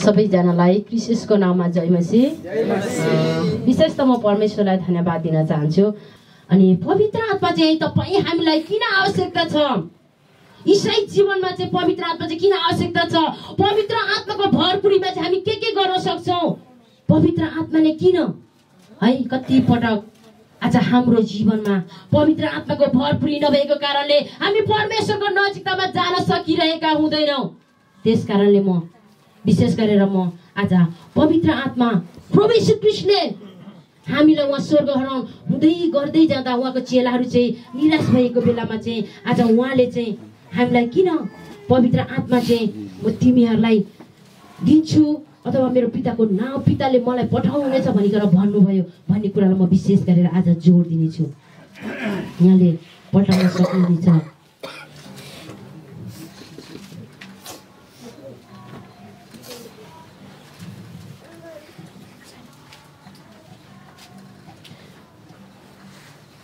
सबैजनालाई क्रिस्टको नाममा जय मसीह। विशेष त म परमेश्वरलाई धन्यवाद दिन चाहन्छु। अनि पवित्र आत्मा चाहिँ तपाईँ हामीलाई किन आवश्यकता छ? ईसाई जीवनमा चाहिँ पवित्र आत्मा चाहिँ किन आवश्यकता छ? पवित्र आत्माको भरपुरीमा चाहिँ हामी के गर्न सक्छौँ? पवित्र आत्माले किन है कति पटक आज हाम्रो जीवनमा पवित्र आत्माको भरपुरी नभएको कारणले हामी परमेश्वरको नजिकतामा जान सकिरहेका हुँदैनौँ। त्यस कारणले म विशेष गरेर म आज पवित्र आत्मा प्रभु यीशु ख्रीष्टले हामीलाई उहाँ स्वर्ग हराउन हुँदै गर्दै जाँदा उहाँको चेलाहरू चाहिँ निराश भएको बेलामा चाहिँ आज उहाँले चाहिँ हामीलाई किन पवित्र आत्मा चाहिँ म तिमीहरूलाई दिन्छु अथवा मेरो पिताको नाम पिताले मलाई पठाउनेछ भनिकन भन्नुभयो भन्ने कुरालाई म विशेष गरेर आज जोड दिनेछु। यहाँले पठाउन सक्नुहुनेछ।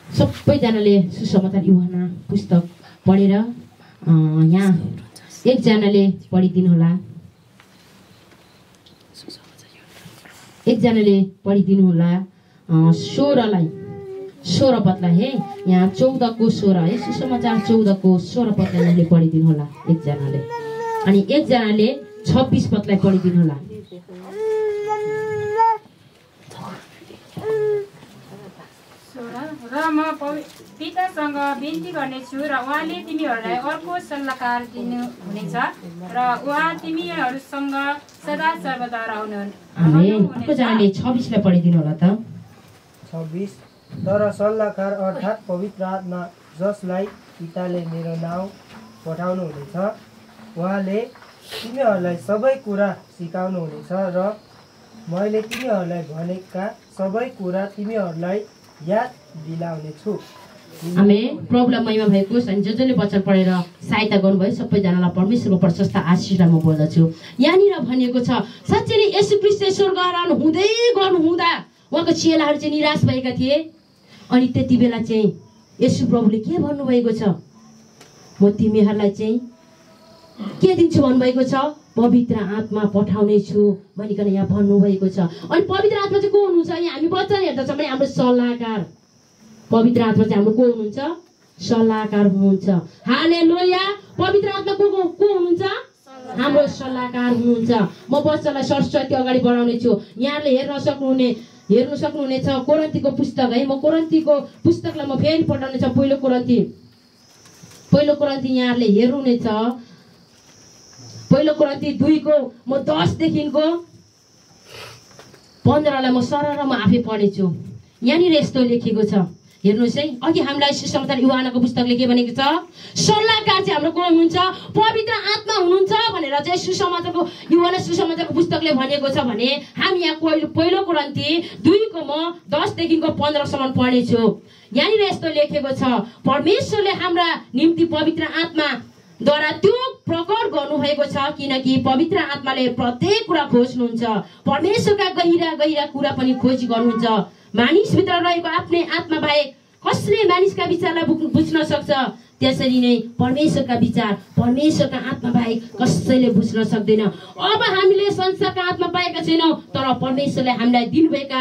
सबैजनाले सुसमाचार यूहन्ना पुस्तक पढेर यहाँ एकजनाले पढिदिनु होला। एकजनाले पढिदिनु होला 16 पदलाई है। यहाँ 14 को 16 है। सुसमाचार 14 को 16 पदलाई यहाँले पढिदिनु होला एकजनाले। अनि एकजनाले 26 पदलाई पढिदिनु होला। र म पितासँग बिन्ती गर्नेछु र उहाँले तिमीहरूलाई अर्को सल्लाहकार दिनुहुनेछ र उहाँ तिमीहरूसँग सदा सर्वदा रहनुहुनेछ। कतिजनाले 26 लाई पढिदिनु होला त। 26 तर सल्लाहकार अर्थात् पवित्र आत्मा जसलाई पिताले मेरो नाउँ पठाउनु हुनेछ उहाँले तिमीहरूलाई सबै कुरा सिकाउनु हुनेछ र मैले तिमीहरूलाई भनेका सबै कुरा तिमीहरूलाई याद दिलाउनेछु। आमेन। प्रभुलाई महिमा भएको अनि जसले वचन पढेर सहायता गर्नुभयो सबैजनालाई परमेश्वरको प्रशस्त आशीर्वाद म बोल्दछु। यहाँनिर भनिएको छ साँच्चै नै येशू ख्रीष्ट स्वर्ग आरोहण हुँदै गर्नुहुँदा उहाँको चेलाहरू चाहिँ निराश भएका थिए। अनि त्यति बेला चाहिँ येशू प्रभुले के भन्नुभएको छ? म तिमीहरूलाई चाहिँ के दिन्छु भन्नुभएको छ? पवित्र आत्मा पठाउने छु भनिकन यहाँ भन्नुभएको छ। अनि पवित्र आत्मा चाहिँ को हुनुहुन्छ? यहाँ हामी वचन हेर्दछौँ भने हाम्रो सल्लाहकार। पवित्र आत्मा चाहिँ हाम्रो को हुनुहुन्छ? सल्लाहकार हुनुहुन्छ। हालेलुया। पवित्र आत्मा को हुनुहुन्छ? हाम्रो सल्लाहकार हुनुहुन्छ। म वचनलाई सरस्वती अगाडि बढाउने छु। यहाँले हेर्नु सक्नुहुनेछ कोरिन्थीको पुस्तक है। म कोरिन्थीको पुस्तकलाई म फेरि पढाउने छ। पहिलो कोरिन्थी यहाँले हेर्नुहुनेछ। पहिलो कोरिन्थी 2 को म 10 देखिको 15 लाई म सरर म आफै पढेछु। यहाँनिर यस्तो लेखेको छ हेर्नुहोस् है। अघि हामीलाई सुसमाचार यूहन्नाको पुस्तकले के भनेको छ? सल्लाहकार चाहिँ हाम्रो को हुनुहुन्छ? पवित्र आत्मा हुनुहुन्छ भनेर चाहिँ यूहन्ना सुसमाचारको पुस्तकले भनेको छ भने हामी यहाँ पहिलो कोरिन्थी 2 को म 10 देखिको 15 सम्म पढेछु। यहाँनिर यस्तो लेखेको छ परमेश्वरले हाम्रा निम्ति पवित्र आत्मा द्वारा त्यो प्रकट गर्नुभएको छ किनकि पवित्र आत्माले प्रत्येक कुरा खोज्नुहुन्छ। परमेश्वरका गहिरा कुरा पनि खोजी गर्नुहुन्छ। मानिसभित्र रहेको आफ्नै आत्मा बाहेक कसले मानिसका विचारलाई बुझ्न सक्छ? त्यसरी नै परमेश्वरका विचार परमेश्वरका आत्मा बाहेक कसैले बुझ्न सक्दैन। अब हामीले संसारका आत्मा पाएका छैनौँ तर परमेश्वरले हामीलाई दिनुभएका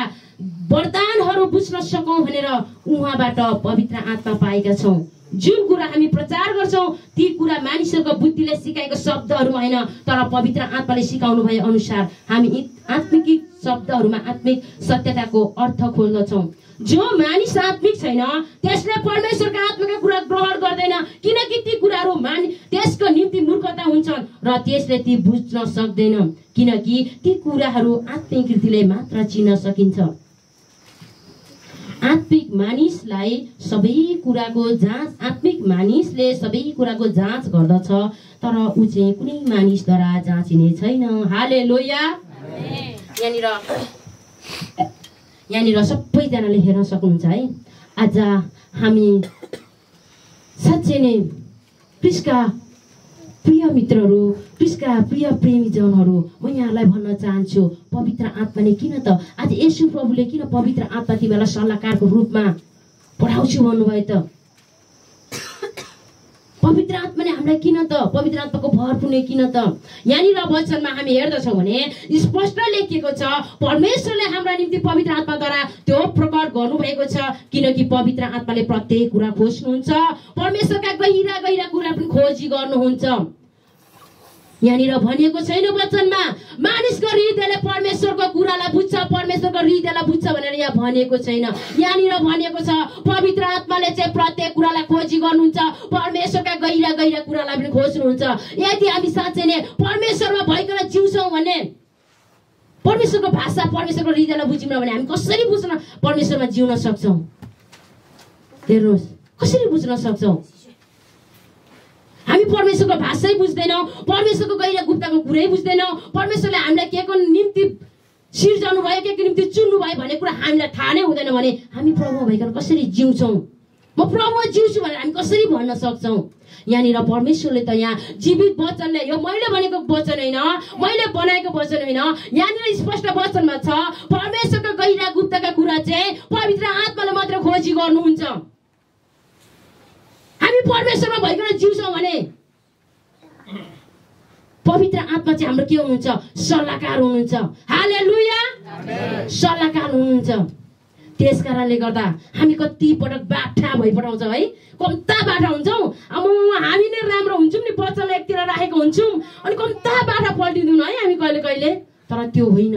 वरदानहरू बुझ्न सकौँ भनेर उहाँबाट पवित्र आत्मा पाएका छौँ। जुन कुरा हामी प्रचार गर्छौँ ती कुरा मानिसहरूको बुद्धिले सिकाएको शब्दहरू होइन तर पवित्र आत्माले सिकाउनु भए अनुसार हामी आत्मिक शब्दहरूमा आत्मिक सत्यताको अर्थ खोज्दछौँ। जो मानिस आत्मिक छैन त्यसले परमेश्वरका आत्माका कुरा ग्रहण गर्दैन किनकि ती कुराहरू त्यसको निम्ति मूर्खता हुन्छन् र त्यसले ती बुझ्न सक्दैन किनकि ती कुराहरू आत्मिक रीतिले मात्र चिन्न सकिन्छ। आत्मिक मानिसले सबै कुराको जाँच गर्दछ तर ऊ चाहिँ कुनै मानिसद्वारा जाँचिने छैन। हालेलुया। यहाँनिर सबैजनाले हेर्न सक्नुहुन्छ है। आज हामी साँच्चै नै क्रिस्टका प्रिय मित्रहरू क्रिस्टका प्रिय प्रेमीजनहरू म यहाँलाई भन्न चाहन्छु पवित्र आत्माले किन त आज येशू प्रभुले किन पवित्र आत्मा तिमीलाई सल्लाहकारको रूपमा पठाउँछु भन्नुभयो त? पवित्र आत्माले हामीलाई किन त पवित्र आत्माको भर पुग्ने किन त यहाँनिर वचनमा हामी हेर्दछौँ भने स्पष्ट लेखिएको छ परमेश्वरले हाम्रा निम्ति पवित्र आत्माद्वारा त्यो प्रकट गर्नुभएको छ किनकि पवित्र आत्माले प्रत्येक कुरा खोज्नुहुन्छ परमेश्वरका गहिरा गहिरा कुरा पनि खोजी गर्नुहुन्छ यहाँनिर भनिएको छैन वचनमा मानिसको हृदयले परमेश्वरको कुरालाई बुझ्छ परमेश्वरको हृदयलाई बुझ्छ भनेर यहाँ भनिएको छैन यहाँनिर भनिएको छ पवित्र आत्माले चाहिँ प्रत्येक कुरालाई खोजी गर्नुहुन्छ परमेश्वरका गहिरा गहिरा कुरालाई पनि खोज्नुहुन्छ यदि हामी साँच्चै नै परमेश्वरमा भइकन जिउँछौँ भने परमेश्वरको भाषा परमेश्वरको हृदयलाई बुझ्यौँ भने हामी कसरी बुझ्न परमेश्वरमा जिउन सक्छौँ हेर्नुहोस् कसरी बुझ्न सक्छौँ हामी परमेश्वरको भाषै बुझ्दैनौँ परमेश्वरको गहिरा गुप्तको कुरै बुझ्दैनौँ परमेश्वरले हामीलाई के को निम्ति सिर्जनु भयो के निम्ति चुन्नु भयो भन्ने कुरा हामीलाई थाहा नै हुँदैन भने हामी प्रभुमा भइकन कसरी जिउँछौँ म प्रभुमा जिउँछु भनेर हामी कसरी भन्न सक्छौँ यहाँनिर परमेश्वरले त यहाँ जीवित वचनले यो मैले भनेको वचन होइन मैले बनाएको वचन होइन यहाँनिर स्पष्ट वचनमा छ परमेश्वरको गहिरा गुप्तका कुरा चाहिँ पवित्र आत्माले मात्र खोजी गर्नुहुन्छ हामी परमेश्वरमा भइकन जिउँछौँ भने पवित्र आत्मा चाहिँ हाम्रो के हुनुहुन्छ सल्लाहकार हुनुहुन्छ हालेलुया सल्लाहकार हुनुहुन्छ त्यस कारणले गर्दा हामी कति पटक बाठा भइपठाउँछ है कम्ता बाठा हुन्छौँ अब हामी नै राम्रो हुन्छौँ नि वचनलाई एकतिर राखेको हुन्छौँ अनि कम्ता बाठा पल्टिदिउँ है हामी कहिले कहिले तर त्यो होइन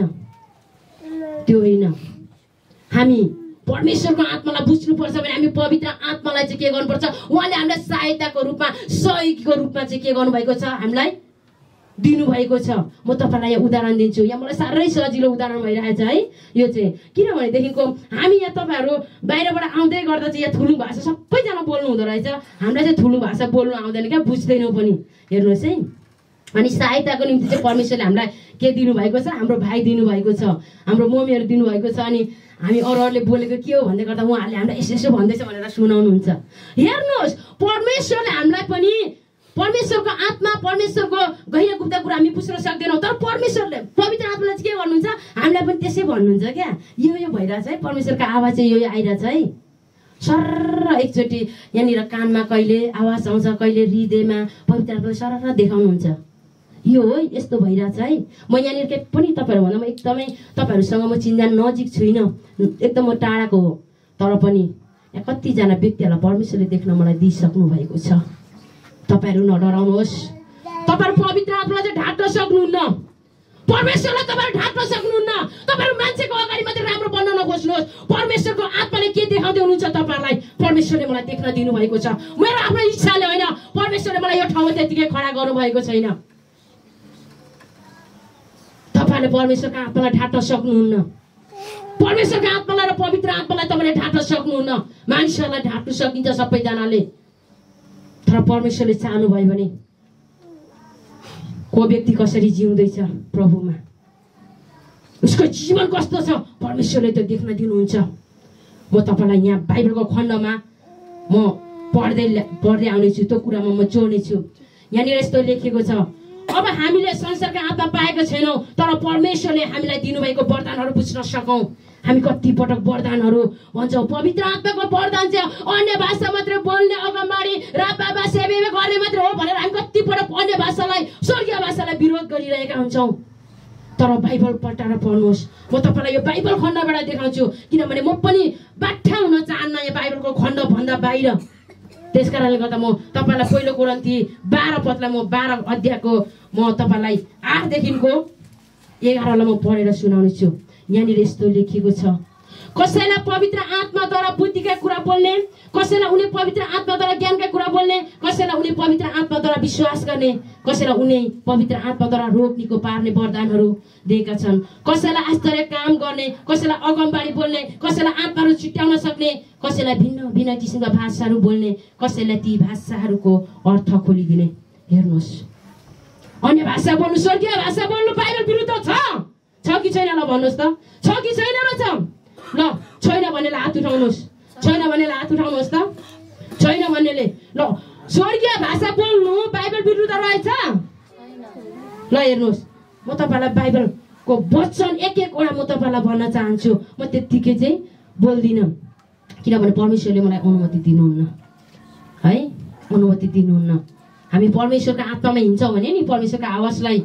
हामी परमेश्वरको आत्मालाई बुझ्नुपर्छ भने हामी पवित्र आत्मालाई चाहिँ के गर्नुपर्छ उहाँले हामीलाई सहायताको रूपमा सहयोगीको रूपमा चाहिँ के गर्नुभएको छ हामीलाई दिनुभएको छ म तपाईँलाई यहाँ उदाहरण दिन्छु यहाँ मलाई साह्रै सजिलो उदाहरण भइरहेछ है यो चाहिँ किनभनेदेखिको हामी यहाँ तपाईँहरू बाहिरबाट आउँदै गर्दा चाहिँ यहाँ थुलुङ भाषा सबैजना बोल्नु हुँदो रहेछ हामीलाई चाहिँ थुलुङ भाषा बोल्नु आउँदैन क्या बुझ्दैनौँ पनि हेर्नुहोस् है अनि सहायताको निम्ति चाहिँ परमेश्वरले हामीलाई के दिनुभएको छ हाम्रो भाइ दिनुभएको छ हाम्रो मम्मीहरू दिनुभएको छ अनि हामी अरूहरूले बोलेको के हो भन्दै गर्दा उहाँहरूले हामीलाई यसो यसो भन्दैछ भनेर सुनाउनुहुन्छ हेर्नुहोस् परमेश्वरले हामीलाई पनि परमेश्वरको आत्मा परमेश्वरको गहिरा गुप्त कुरा हामी बुझ्न सक्दैनौँ तर परमेश्वरले पवित्र आत्माले चाहिँ के गर्नुहुन्छ हामीलाई पनि त्यसै भन्नुहुन्छ क्या यो भइरहेछ है परमेश्वरको आवाज चाहिँ यो आइरहेछ है सर्र एकचोटि यहाँनिर कानमा कहिले आवाज आउँछ कहिले हृदयमा पवित्र आत्माले सर्र देखाउनुहुन्छ यो हो यस्तो भइरहेछ है म यहाँनिर के पनि तपाईँहरू भन्दा म एकदमै तपाईँहरूसँग म चिन्जान नजिक छुइनँ एकदम म टाढाको हो तर पनि यहाँ कतिजना व्यक्तिहरूलाई परमेश्वरले देख्न मलाई दिइसक्नु भएको छ तपाईँहरू नडराउनुहोस् तपाईँहरू पवित्र आत्मालाई चाहिँ ढाक्न सक्नुहुन्न परमेश्वरलाई तपाईँहरू ढाक्न सक्नुहुन्न तपाईँहरू मान्छेको अगाडि मात्रै राम्रो बन्न नखोज्नुहोस् परमेश्वरको आत्माले के देखाउँदै हुनुहुन्छ तपाईँहरूलाई परमेश्वरले मलाई देख्न दिनुभएको छ मेरो आफ्नो इच्छाले होइन परमेश्वरले मलाई यो ठाउँमा त्यतिकै खडा गर्नुभएको छैन तपाईँले परमेश्वरको आत्मालाई ढाक्न सक्नुहुन्न परमेश्वरको आत्मालाई र पवित्र आत्मालाई तपाईँले ढाक्न सक्नुहुन्न मानिसहरूलाई ढाक्नु सकिन्छ सबैजनाले तर परमेश्वरले चाहनुभयो भने को व्यक्ति कसरी जिउँदैछ प्रभुमा उसको जीवन कस्तो छ परमेश्वरले त्यो देख्न दिनुहुन्छ म तपाईँलाई यहाँ बाइबलको खण्डमा म पढ्दै आउनेछु त्यो कुरामा म जोड्नेछु यहाँनिर यस्तो लेखेको छ अब हामीले संसारका आत्मा पाएको छैनौँ तर परमेश्वरले हामीलाई दिनुभएको वरदानहरू बुझ्न सकौँ हामी कति पटक वरदानहरू भन्छौँ पवित्र आत्माको वरदान चाहिँ अन्य भाषा मात्रै बोल्ने अगमबाडी रापा सेवे गर्ने मात्रै हो भनेर हामी कति पटक अन्य भाषालाई स्वर्गीय भाषालाई विरोध गरिरहेका हुन्छौँ तर बाइबल पल्टाएर पढ्नुहोस् म तपाईँलाई यो बाइबल खण्डबाट देखाउँछु किनभने म पनि बाठा हुन चाहन्न यो बाइबलको खण्डभन्दा बाहिर त्यस कारणले गर्दा म तपाईँलाई पहिलो कोरिन्थी 12 पदलाई म 12 अध्यायको म तपाईँलाई 8 देखिको 11 लाई म पढेर सुनाउने छु यहाँनिर यस्तो लेखिएको छ कसैलाई पवित्र आत्माद्वारा बुद्धिका कुरा बोल्ने कसैलाई उनी पवित्र आत्माद्वारा ज्ञानका कुरा बोल्ने कसैलाई उनी पवित्र आत्माद्वारा विश्वास गर्ने कसैलाई उनी पवित्र आत्माद्वारा रोग निको पार्ने वरदानहरू दिएका छन् कसैलाई आश्चर्य काम गर्ने कसैलाई अगमबाडी बोल्ने कसैलाई आत्माहरू छुट्याउन सक्ने कसैलाई भिन्न भिन्न किसिमका भाषाहरू बोल्ने कसैलाई ती भाषाहरूको अर्थ खोलिदिने हेर्नुहोस् अन्य भाषा बोल्नु स्वर्गीय भाषा बोल्नु बाइबल विरुद्ध छ कि छैन ल भन्नुहोस् त छ कि छैन र छ ल छैन भन्नेले हात उठाउनुहोस् छैन भन्नेले हात उठाउनुहोस् त छैन भन्नेले ल स्वर्गीय भाषा बोल्नु बाइबल विरुद्ध रहेछ ल हेर्नुहोस् म तपाईँलाई बाइबलको वचन एक एकवटा म तपाईँलाई भन्न चाहन्छु म त्यत्तिकै चाहिँ बोल्दिनँ किनभने परमेश्वरले मलाई अनुमति दिनुहुन्न है अनुमति दिनुहुन्न। हामी परमेश्वरको आत्मामा हिँड्छौँ भने नि परमेश्वरको आवाजलाई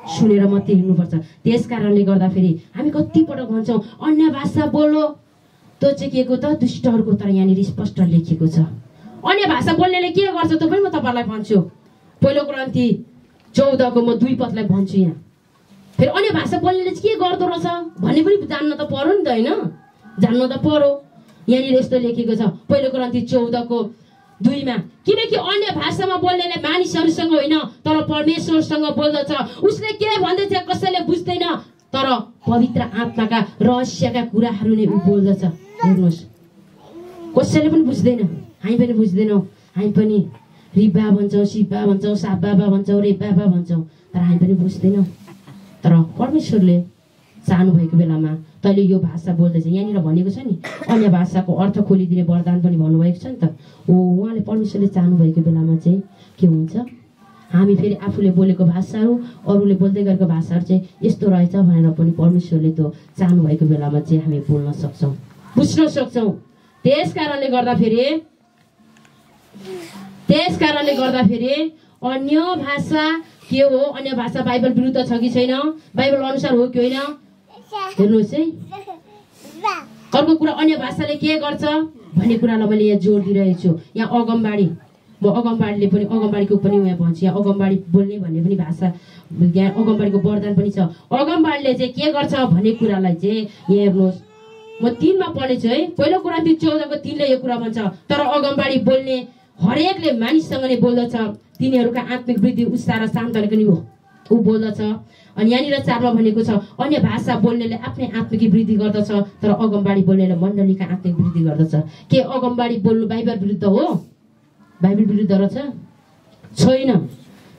सुनेर मात्रै हिँड्नुपर्छ। त्यस कारणले गर्दाखेरि हामी कतिपटक भन्छौँ अन्य भाषा बोलो, त्यो चाहिँ के को त दुष्टहरूको, तर यहाँनिर स्पष्ट लेखिएको छ अन्य भाषा बोल्नेले के गर्छ त्यो पनि म तपाईँलाई भन्छु। पहिलो ग्रन्थी 14 म 2 पदलाई भन्छु। यहाँ फेरि अन्य भाषा बोल्नेले चाहिँ के गर्दो रहेछ भन्ने पनि जान्न त पर्यो नि त, होइन? जान्न त पर्यो। यहाँनिर यस्तो लेखेको छ पहिलो ग्रन्थी 14:2 किनकि अन्य भाषामा बोल्नेले मानिसहरूसँग होइन तर परमेश्वरसँग बोल्दछ। उसले के भन्दैछ कसैले बुझ्दैन, तर पवित्र आत्माका रहस्यका कुराहरू नै ऊ बोल्दछ। हेर्नुहोस्, कसैले पनि बुझ्दैन, हामी पनि बुझ्दैनौँ। हामी पनि रिबा भन्छौँ, सिबा भन्छौँ, साबाबा भन्छौँ, रेबाबा भन्छौँ, तर हामी पनि बुझ्दैनौँ। तर परमेश्वरले चाहनुभएको बेलामा तैँले यो भाषा बोल्दैछ। यहाँनिर भनेको छ नि अन्य भाषाको अर्थ खोलिदिने वरदान पनि भन्नुभएको छ नि त। उहाँले परमेश्वरले चाहनुभएको बेलामा चाहिँ के हुन्छ, हामी फेरि आफूले बोलेको भाषाहरू अरूले बोल्दै गरेको भाषाहरू चाहिँ यस्तो रहेछ भनेर पनि परमेश्वरले त्यो चाहनुभएको बेलामा चाहिँ हामी बोल्न सक्छौँ, बुझ्न सक्छौँ। त्यस कारणले गर्दाखेरि अन्य भाषा के हो, अन्य भाषा बाइबल विरुद्ध छ कि छैन, बाइबल अनुसार हो कि होइन? हेर्नुहोस् है, अर्को कुरा अन्य भाषाले के गर्छ भन्ने कुरालाई मैले यहाँ जोड दिइरहेको छु। यहाँ अगमबाडी, म अगमबाडीले पनि अगमबाडीको पनि यहाँ भन्छु। यहाँ अगमबाडी बोल्ने भन्ने पनि भाषा, यहाँ अगमबाडीको वरदान पनि छ। अगमबाडीले चाहिँ के गर्छ भन्ने कुरालाई चाहिँ यहाँ हेर्नुहोस्, म 3 मा पढ्नेछु है। पहिलो ग्रन्थी 14:3 यो कुरा भन्छ, तर अगमबाडी बोल्ने हरेकले मानिससँग नै बोल्दछ, तिनीहरूका आत्मिक वृद्धि उत्साह र सान्तनाको नि ऊ बोल्दछ। अनि यहाँनिर 4 मा भनेको छ अन्य भाषा बोल्नेले आफ्नै आत्मिक वृद्धि गर्दछ, तर अगमबाडी बोल्नेले मण्डलीका आत्मिक वृद्धि गर्दछ। के अगमबाडी बोल्नु बाइबल विरुद्ध हो? बाइबल विरुद्ध रहेछ? छैन।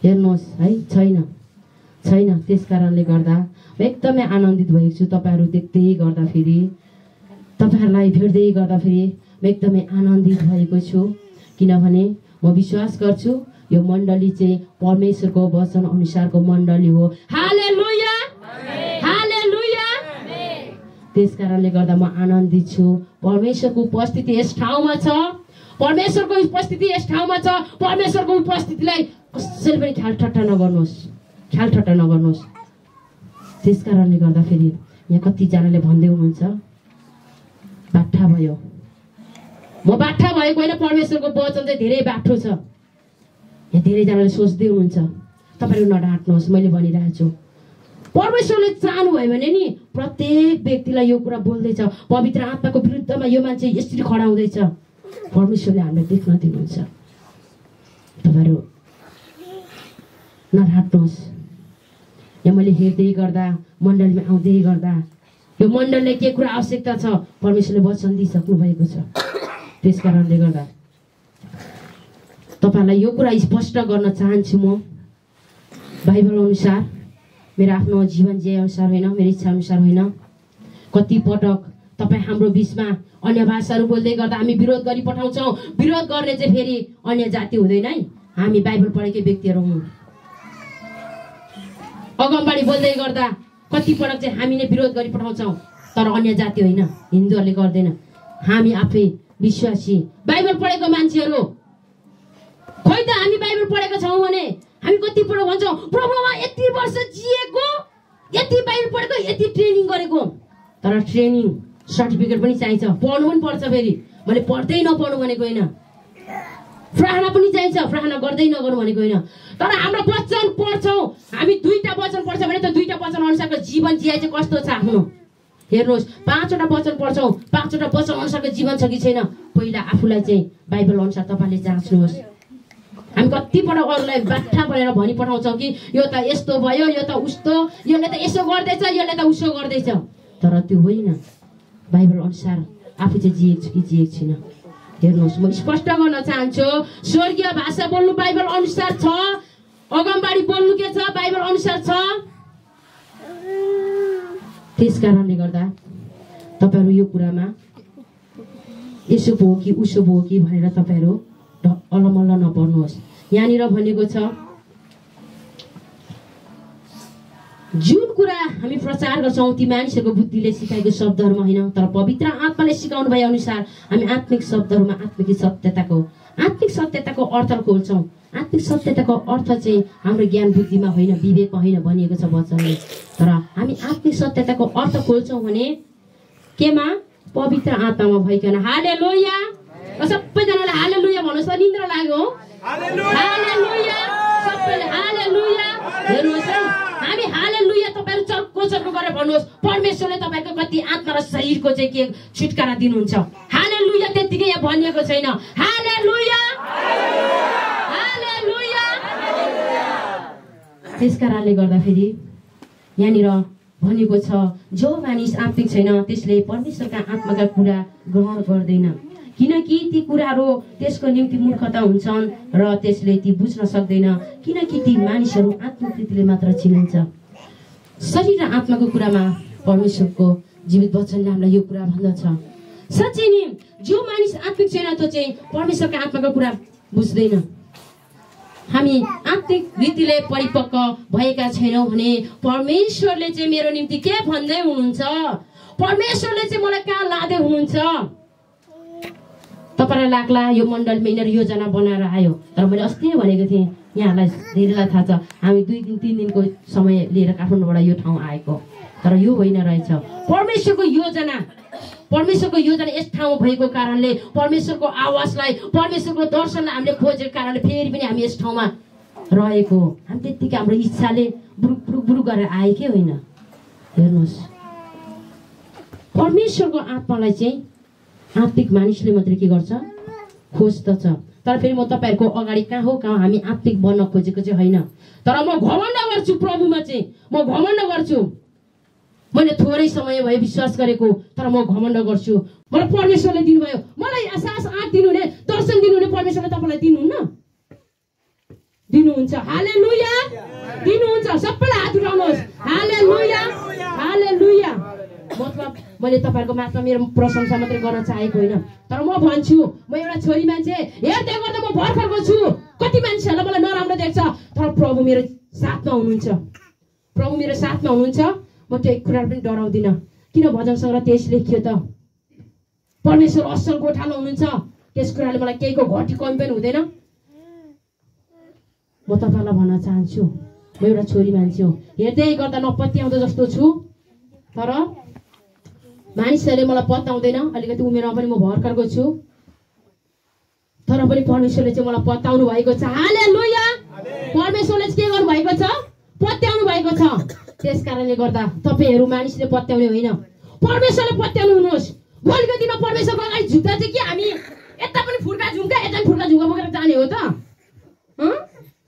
हेर्नुहोस् है, छैन। त्यस कारणले गर्दा म एकदमै आनन्दित भएको छु। तपाईँहरू देख्दै गर्दाखेरि, तपाईँहरूलाई भेट्दै गर्दाखेरि म एकदमै आनन्दित भएको छु, किनभने म विश्वास गर्छु यो मण्डली चाहिँ परमेश्वरको वचन अनुसारको मण्डली हो। हालेलुया, हालेलुया। त्यस कारणले गर्दा म आनन्दित छु। परमेश्वरको उपस्थिति यस ठाउँमा छ, परमेश्वरको उपस्थिति यस ठाउँमा छ। परमेश्वरको उपस्थितिलाई कसैले पनि ख्याल ठट्टा नगर्नुहोस्। त्यस कारणले गर्दाखेरि यहाँ कतिजनाले भन्दै हुनुहुन्छ बाठा भयो। म बाठा भएको होइन, परमेश्वरको वचन चाहिँ धेरै बाठो छ। यहाँ धेरैजनाले सोच्दै हुनुहुन्छ, तपाईँहरू नडाँट्नुहोस्, मैले भनिरहेको छु। परमेश्वरले चाहनुभयो भने नि प्रत्येक व्यक्तिलाई यो कुरा बोल्दैछ, पवित्र आत्माको विरुद्धमा यो मान्छे यसरी खडा हुँदैछ, परमेश्वरले हामीलाई देख्न दिनुहुन्छ। तपाईँहरू नडाँट्नुहोस्। यहाँ मैले हेर्दै गर्दा, मण्डलीमा आउँदै गर्दा यो मण्डलले के कुरा आवश्यकता छ परमेश्वरले वचन दिइसक्नु भएको छ। त्यस कारणले गर्दा तपाईँलाई यो कुरा स्पष्ट गर्न चाहन्छु। म बाइबल अनुसार, मेरो आफ्नो जीवन जे अनुसार होइन, मेरो इच्छा अनुसार होइन। कति पटक तपाईँ हाम्रो बिचमा अन्य भाषाहरू बोल्दै गर्दा हामी विरोध गरी पठाउँछौँ। विरोध गर्ने चाहिँ फेरि अन्य जाति हुँदैन है, हामी बाइबल पढेकै व्यक्तिहरू हौँ। अगमबाडी बोल्दै गर्दा कति पटक चाहिँ हामी नै विरोध गरी पठाउँछौँ, तर अन्य जाति होइन, हिन्दूहरूले गर्दैन। हामी आफै विश्वासी बाइबल पढेको मान्छेहरू, खोइ त हामी बाइबल पढेको छौँ भने हामी कति पटक भन्छौँ प्रभुमा यति वर्ष जिएको, यति बाइबल पढेको, यति ट्रेनिङ गरेको, तर ट्रेनिङ सर्टिफिकेट पनि चाहिन्छ, पढ्नु पनि पर्छ। फेरि मैले पढ्दै नपढ्नु भनेको होइन, प्रार्थना पनि चाहिन्छ, प्रार्थना गर्दै नगर्नु भनेको होइन। तर हाम्रो वचन पढ्छौँ, हामी 2टा वचन पढ्छ भने त 2टा वचन अनुसारको जीवन जियाइ चाहिँ कस्तो छ आफ्नो। हेर्नुहोस्, 5वटा वचन पढ्छौँ, 5वटा वचन अनुसारको जीवन छ कि छैन, पहिला आफूलाई चाहिँ बाइबल अनुसार तपाईँले जाँच्नुहोस्। हामी कतिपल्ट अरूलाई बाठा भनेर भनी पठाउँछौँ कि यो त यस्तो भयो, यो त उस्तो, यसले त यसो गर्दैछ, यसले त उसो गर्दैछ, तर त्यो होइन। बाइबल अनुसार आफू चाहिँ जिएको छु कि जिएको छैन। हेर्नुहोस्, म स्पष्ट गर्न चाहन्छु, स्वर्गीय भाषा बोल्नु बाइबल अनुसार छ, अगमबाडी बोल्नु के छ बाइबल अनुसार छ। त्यस कारणले गर्दा तपाईँहरू यो कुरामा यसो भयो कि उसो भयो कि भनेर तपाईँहरू अलमल्ल नपर्नुहोस्। यहाँनिर भनेको छ जुन कुरा हामी प्रचार गर्छौँ ती मानिसहरूको बुद्धिले सिकाएको शब्दहरूमा होइन, तर पवित्र आत्माले सिकाउनु भए अनुसार हामी आत्मिक शब्दहरूमा आत्मिक सत्यताको अर्थ खोल्छौँ। आत्मिक सत्यताको अर्थ चाहिँ हाम्रो ज्ञान बुद्धिमा होइन, विवेकमा होइन भनिएको छ वचनले। तर हामी आत्मिक सत्यताको अर्थ खोल्छौँ भने केमा? पवित्र आत्मामा भइकन। हालेलुया! सबैजनाले हालेलुया भन्नुहोस् त। निन्द्रा लाग्यो हो? हालेलुया! सबैले हालेलुया! हेर्नुहोस् है, हामी हालेलुया तपाईहरु चर्को गरेर भन्नुहोस्। परमेश्वरले तपाईको कति आत्मा र शरीरको चाहिँ के छुटकारा दिनुहुन्छ। हालेलुया! त्यतिकै यहाँ भनिएको छैन। हालेलुया! हालेलुया! त्यसकारणले गर्दाखेरि यहाँनिर भनेको छ जो मानिस आत्मिक छैन त्यसले परमेश्वरका आत्माका कुरा ग्रहण गर्दैन, किनकि ती कुराहरू त्यसको निम्ति मूर्खता हुन्छन् र त्यसले ती बुझ्न सक्दैन, किनकि ती मानिसहरू आत्मिक रीतिले मात्र चिनिन्छ। शरीर र आत्माको कुरामा परमेश्वरको जीवित वचनले हामीलाई यो कुरा भन्दछ। साँच्चै नि जो मानिस आत्मिक छैन त्यो चाहिँ परमेश्वरका आत्माको कुरा बुझ्दैन। हामी आत्मिक रीतिले परिपक्व भएका छैनौँ भने परमेश्वरले चाहिँ मेरो निम्ति के भन्दै हुनुहुन्छ, परमेश्वरले चाहिँ मलाई कहाँ लाँदै हुनुहुन्छ। तपाईलाई लाग्ला यो मण्डलमा यिनीहरू योजना बनाएर आयो, तर मैले अस्ति नै भनेको थिएँ यहाँहरूलाई धेरैलाई थाहा छ हामी 2 दिन 3 दिनको समय लिएर काठमाडौँबाट यो ठाउँ आएको, तर यो होइन रहेछ। परमेश्वरको योजना यस ठाउँमा भएको कारणले परमेश्वरको आवाजलाई परमेश्वरको दर्शनलाई हामीले खोजेको कारणले फेरि पनि हामी यस ठाउँमा रहेको। हामी त्यतिकै हाम्रो इच्छाले बुरु गरेर आए के होइन। हेर्नुहोस्, परमेश्वरको आत्मालाई चाहिँ आत्मिक मानिसले मात्रै के गर्छ, खोज्दछ। तर फेरि म तपाईहरुको अगाडि कहाँ हामी आत्मिक बन्न खोजेको चाहिँ होइन, तर म घमण्ड गर्छु प्रभुमा चाहिँ। म घमण्ड गर्छु, मैले थोरै समय भयो विश्वास गरेको, तर म घमण्ड गर्छु। मलाई परमेश्वरले दिनुभयो, मलाई सास 8 दिनुहुने दर्शन दिनुहुने परमेश्वरले तपाईलाई दिनुहुन्न, दिनुहुन्छ। हालेलुया! दिनुहुन्छ। सबैलाई हात उठाउनुहोस्। हालेलुया! हालेलुया! मतलब मैले तपाईहरुको मात्र मेरो प्रशंसा मात्रै गर्न चाहेको होइन, तर म भन्छु म एउटा छोरी मान्छे हेर्दै गर्दा म भर्खरको छु। कति मान्छेहरूलाई मलाई नराम्रो देख्छ, तर प्रभु मेरो साथमा हुनुहुन्छ। प्रभु मेरो साथमा हुनुहुन्छ। म त्यो एक कुरा पनि डराउँदिनँ। किन भजन सङ्ग्रह त्यस लेखियो त, परमेश्वर असल गोठालो हुनुहुन्छ, त्यस कुराले मलाई केहीको घटी कमी पनि हुँदैन। म तपाईँलाई भन्न चाहन्छु म एउटा छोरी मान्छे हो, हेर्दै गर्दा नपत्याउँदो जस्तो छु, तर मानिसहरूले मलाई पत्याउँदैन। अलिकति उमेरमा पनि म भर्खरको छु, तर पनि परमेश्वरले चाहिँ मलाई पत्याउनु भएको छ। हालेलुया! परमेश्वरले चाहिँ के गर्नु भएको छ, पत्याउनु भएको छ। त्यस कारणले गर्दा तपाईहरु मानिसले पत्याउने होइन, परमेश्वरले पत्याउनु हुनुहोस्। भोलिको दिनमा परमेश्वरको अगाडि झुक्दा चाहिँ के हामी यता पनि फुर्का झुम्का यता पनि फुर्का झुम्का बोकेर जाने हो त?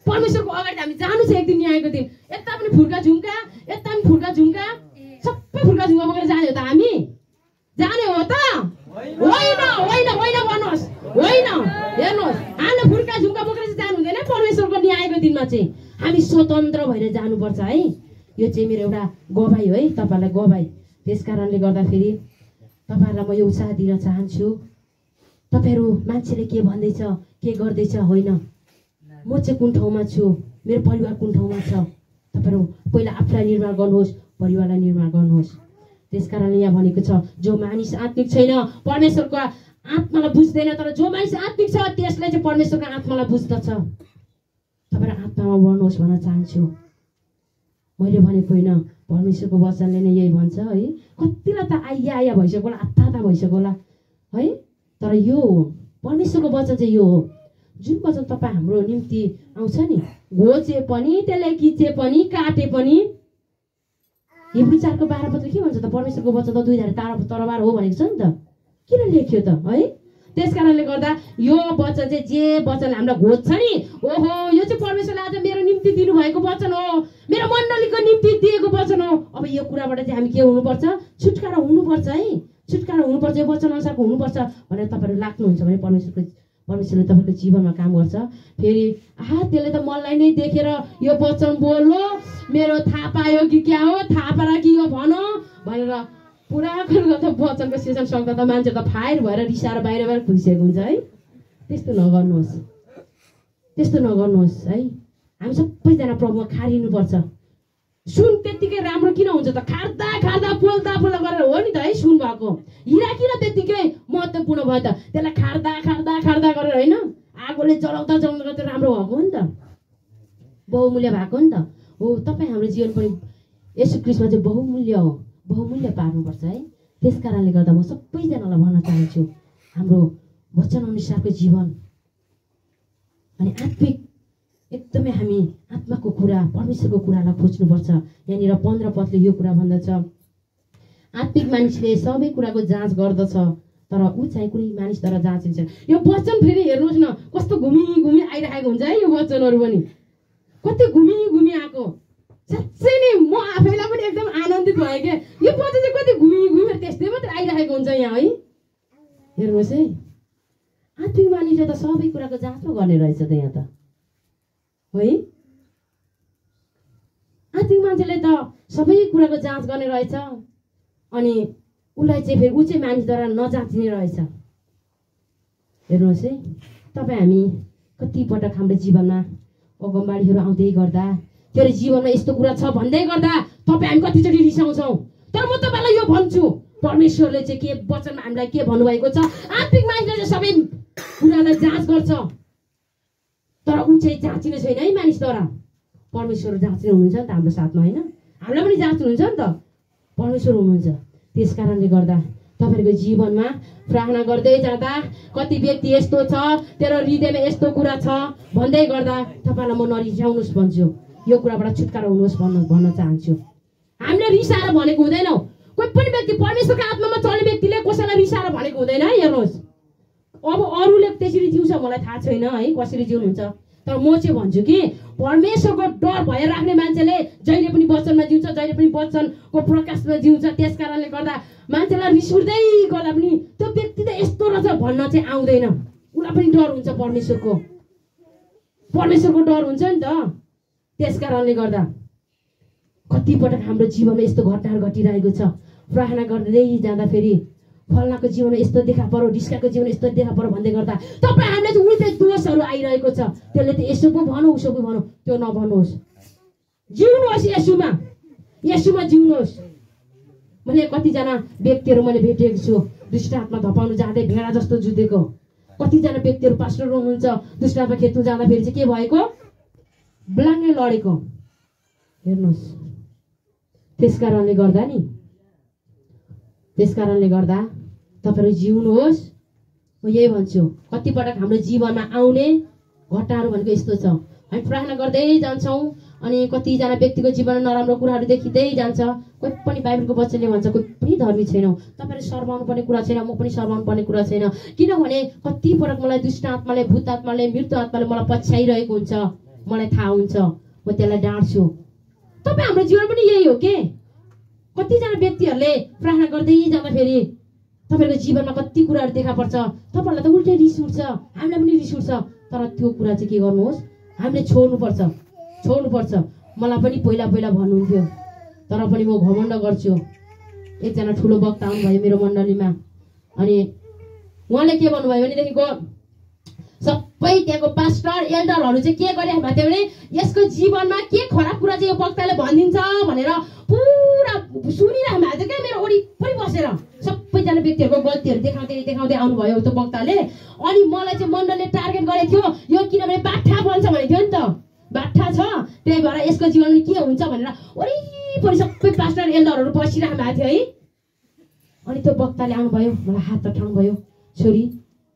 परमेश्वरको अगाडि हामी जानु छ एक दिन न्यायको दिन। यता पनि फुर्का झुम्का यता पनि फुर्का झुम्का सबै फुर्का झुम्का बोकेर जाने हो त? हामी जाने हो त? होइन होइन होइन भन्नुहोस्, होइन। हेर्नुहोस्, हामीले फुर्का झुम्का बोकेर चाहिँ जानु हुँदैन। परमेश्वरको न्यायको दिनमा चाहिँ हामी स्वतन्त्र भएर जानुपर्छ है। यो चाहिँ मेरो एउटा गवाई हो है, तपाईहरुलाई गवाई। त्यस कारणले गर्दाखेरि तपाईहरुलाई म यो उत्साह दिन चाहन्छु। तपाईहरु मान्छेले के भन्दैछ के गर्दैछ होइन, म चाहिँ कुन ठाउँमा छु, मेरो परिवार कुन ठाउँमा छ। तपाईहरु पहिला आफूलाई निर्माण गर्नुहोस्, परिवारलाई निर्माण गर्नुहोस्। त्यस कारणले यहाँ भनेको छ जो मानिस आत्मिक छैन परमेश्वरको आत्मालाई बुझ्दैन, तर जो मानिस आत्मिक छ त्यसले चाहिँ परमेश्वरको आत्मालाई बुझ्दछ। तपाईहरु आत्मामा बढ्नुहोस् भन्न चाहन्छु। मैले भनेको होइन, परमेश्वरको वचनले नै यही भन्छ है। कतिलाई त आइया भइसक्यो होला, हत्ता भइसक्यो होला है, तर यो हो परमेश्वरको वचन चाहिँ यो हो। जुन वचन तपाईँ हाम्रो निम्ति आउँछ नि, घोचे पनि त्यसले किचे पनि काटे पनि। हिब्रू 4:12 पत्र के भन्छ त, परमेश्वरको वचन त 2 धारे तरबार हो भनेको छ नि त। किन लेख्यो त है? त्यस कारणले गर्दा यो वचन चाहिँ जे वचन हामीलाई घोज्छ नि, ओहो यो चाहिँ परमेश्वरले आज मेरो निम्ति दिनुभएको वचन हो, मेरो मण्डलीको निम्ति दिएको वचन हो। अब यो कुराबाट चाहिँ हामी के हुनुपर्छ, छुटकारा हुनुपर्छ है, छुटकारा हुनुपर्छ, यो वचन अनुसारको हुनुपर्छ भनेर तपाईहरु लाग्नुहुन्छ भने परमेश्वरले तपाईको जीवनमा काम गर्छ। फेरि त्यसले त मलाई नै देखेर यो वचन बोल्यो, मेरो थाहा पायो कि क्या हो, थाहा पारा कि यो भनो भनेर पुरा गर्दा वचनको सेसन सक्दा त मान्छे त फायर भएर रिसाएर बाहिर खुसिएको हुन्छ है। त्यस्तो नगर्नुहोस्, त्यस्तो नगर्नुहोस् है। हामी सबैजना प्रभुमा खारिनुपर्छ। सुन त्यतिकै राम्रो किन हुन्छ त? खार्दा खार्दा पोल्दा पोल्दा गरेर हो नि त है सुन भएको। हिरा किन त्यतिकै महत्त्वपूर्ण भयो त? त्यसलाई खार्दा खार्दा खार्दा गरेर होइन, आगोले जलाउँदा जलाउँदा त राम्रो भएको हो नि त, बहुमूल्य भएको नि त हो। तपाईँ हाम्रो जीवन पनि यसु ख्रीष्टमा चाहिँ बहुमूल्य हो, बहुमूल्य पार्नुपर्छ है। त्यस कारणले गर्दा म सबैजनालाई भन्न चाहन्छु हाम्रो वचन अनुसारको जीवन अनि आत्मिक एकदमै हामी आत्माको कुरा परमेश्वरको कुरालाई खोज्नुपर्छ। यहाँनिर 15 पदले यो कुरा भन्दछ, आत्मिक मानिसले सबै कुराको जाँच गर्दछ तर ऊ चाहिँ कुनै मानिसद्वारा जाँचिन्छ। यो वचन फेरि हेर्नुहोस् न कस्तो घुमी घुमी आइरहेको हुन्छ है। यो वचनहरू पनि कति घुमी घुमी आएको, साँच्चै नै म आफैलाई पनि एकदम आनन्दित भयो क्या। यो वचन चाहिँ कति घुमी घुमी त्यस्तै मात्रै आइरहेको हुन्छ यहाँ है। हेर्नुहोस् है, आत्मिक मानिसले त सबै कुराको जाँच पो गर्ने रहेछ त यहाँ त है। आत्मिक मान्छेले त सबै कुराको जाँच गर्ने रहेछ अनि उसलाई चाहिँ फेरि ऊ चाहिँ मानिसद्वारा नजाँचिने रहेछ। हेर्नुहोस् है, तपाईँ हामी कतिपटक हाम्रो जीवनमा अगमबाडीहरू आउँदै गर्दा तेरो जीवनमा यस्तो कुरा छ भन्दै गर्दा तपाईँ हामी कतिचोटि रिसाउँछौँ। तर म तपाईँलाई यो भन्छु, परमेश्वरले चाहिँ के वचनमा हामीलाई के भन्नुभएको छ, आत्मिक मानिसले चाहिँ सबै कुरालाई जाँच गर्छ तर ऊ चाहिँ जाँचिने छैन है मानिसद्वारा। परमेश्वर जाँच्ने हुनुहुन्छ नि त हाम्रो साथमा होइन, हामीलाई पनि जाँच्नुहुन्छ नि त, परमेश्वर हुनुहुन्छ। त्यस कारणले गर्दा तपाईँहरूको जीवनमा प्रार्थना गर्दै जाँदा कति व्यक्ति यस्तो छ तेरो हृदयमा यस्तो कुरा छ भन्दै गर्दा तपाईँलाई म नरिसाउनुहोस् भन्छु, यो कुराबाट छुटकारा हुनुहोस् भन्न चाहन्छु। हामीले रिसाएर भनेको हुँदैनौँ। कोही पनि व्यक्ति परमेश्वरको आत्मामा चल्ने व्यक्तिले कसैलाई रिसाएर भनेको हुँदैन है। हेर्नुहोस्, अब अरूले त्यसरी जिउँछ मलाई थाहा छैन है कसरी जिउनुहुन्छ, तर म चाहिँ भन्छु कि परमेश्वरको डर भएर राख्ने मान्छेले जहिले पनि वचनमा जिउँछ, जहिले पनि वचनको प्रकाशमा जिउँछ। त्यस कारणले गर्दा मान्छेलाई रिस उठ्दै गर्दा पनि त्यो व्यक्ति त यस्तो रहेछ भन्न चाहिँ आउँदैन, उसलाई पनि डर हुन्छ, परमेश्वरको डर हुन्छ नि त। त्यस कारणले गर्दा कतिपटक हाम्रो जीवनमा यस्तो घटनाहरू घटिरहेको छ, प्रार्थना गर्दै जाँदा फेरि फल्नाको जीवन यस्तो देखा परो, ढिस्काको जीवन यस्तो देखा परो भन्दै गर्दा तपाईँ हामीलाई चाहिँ उल्टै दोषहरू आइरहेको छ। त्यसले त यसो पो भनौँ उसो पो भनौँ, त्यो नभन्नुहोस्, जिउनुहोस् यसुमा, यसुमा जिउनुहोस्। मैले कतिजना व्यक्तिहरू मैले भेटेको छु दुष्ट आत्मा धपाउनु जाँदै भेडा जस्तो जुधेको। कतिजना व्यक्तिहरू पास्टर हुनुहुन्छ दुष्ट आत्मा खेद्नु जाँदाखेरि चाहिँ के भएको, ब्लाङ्गै लडेको। हेर्नुहोस्, त्यस कारणले गर्दा तपाईँहरू जिउनुहोस्। म यही भन्छु, कतिपटक हाम्रो जीवनमा आउने घटनाहरू भनेको यस्तो छ, हामी प्रार्थना गर्दै जान्छौँ अनि कतिजना व्यक्तिको जीवनमा नराम्रो कुराहरू देखिँदै जान्छ। कोही पनि बाइबलको वचनले भन्छ कोही पनि धर्मी छैनौँ, तपाईँहरू सर्वाउनु पर्ने कुरा छैन, म पनि सर्वाउनु पर्ने कुरा छैन। किनभने कतिपटक मलाई दुष्ट आत्माले, भूत आत्माले, मृत्यु आत्माले मलाई पछ्याइरहेको हुन्छ, मलाई थाहा हुन्छ, म त्यसलाई डाँट्छु। तपाईँ हाम्रो जीवन पनि यही हो के? कतिजना व्यक्तिहरूले प्रार्थना गर्दै जाँदाखेरि तपाईँहरूको जीवनमा कति कुराहरू देखा पर्छ, तपाईँहरूलाई त उल्टै रिस उठ्छ, हामीलाई पनि रिस उठ्छ। तर त्यो कुरा चाहिँ के गर्नुहोस्, हामीले छोड्नुपर्छ। मलाई पनि पहिला भन्नुहुन्थ्यो, तर पनि म घमण्ड गर्छु। एकजना ठुलो वक्ता आउनुभयो मेरो मण्डलीमा अनि उहाँले के भन्नुभयो भनेदेखिको सबै त्यहाँको पास्टर एल्डरहरू चाहिँ के गरिरहेको भएको थियो भने यसको जीवनमा के खराब कुरा चाहिँ यो वक्ताले भनिदिन्छ भनेर पुरा सुनिरहेको भएको थियो क्या। मेरो वरिपरि बसेर सबैजना व्यक्तिहरूको गल्तीहरू देखाउँदै आउनुभयो त्यो वक्ताले। अनि मलाई चाहिँ मण्डलले टार्गेट गरेको थियो, यो किनभने बाठा बन्छ भनेको थियो नि त, बाठा छ त्यही भएर यसको जीवनमा के हुन्छ भनेर वरिपरि सबै पास्टर एल्डरहरू बसिरहेको भएको थियो है। अनि त्यो वक्ताले आउनुभयो, मलाई हात उठाउनुभयो, छोरी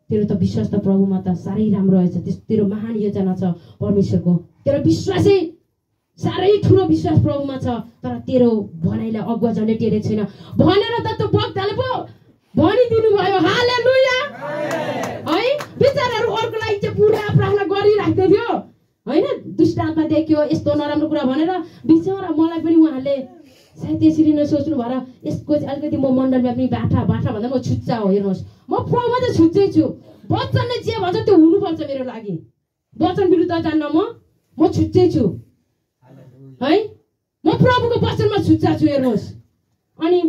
तेरो त विश्वास त प्रभुमा त साह्रै राम्रो रहेछ, तेरो महान योजना छ परमेश्वरको, तेरो विश्वासै साह्रै ठुलो विश्वास प्रभुमा छ, तर तेरो भनाइलाई अगुवा जसले टेरेको छैन भनेर त त्यो वक्ताले पो भनिदिनु भयो। हालेलुया है। बिचाराहरू अर्को लागि चाहिँ पुरा प्रार्थना गरिराख्दै थियो होइन, दुष्ट आत्मा देख्यो यस्तो नराम्रो कुरा भनेर बिचरा मलाई पनि उहाँहरूले सायद त्यसरी नसोच्नु भएर यसको चाहिँ अलिकति म मण्डलमा पनि बाठा भन्दा म छुच्चा हो। हेर्नुहोस्, म प्रभुमा चाहिँ छुच्चै छु, वचनले जे भन्छ त्यो हुनुपर्छ मेरो लागि, वचन विरुद्ध जान्न म छुच्चै छु है, म प्रभुको वचनमा छुच्चा छु। हेर्नुहोस्, अनि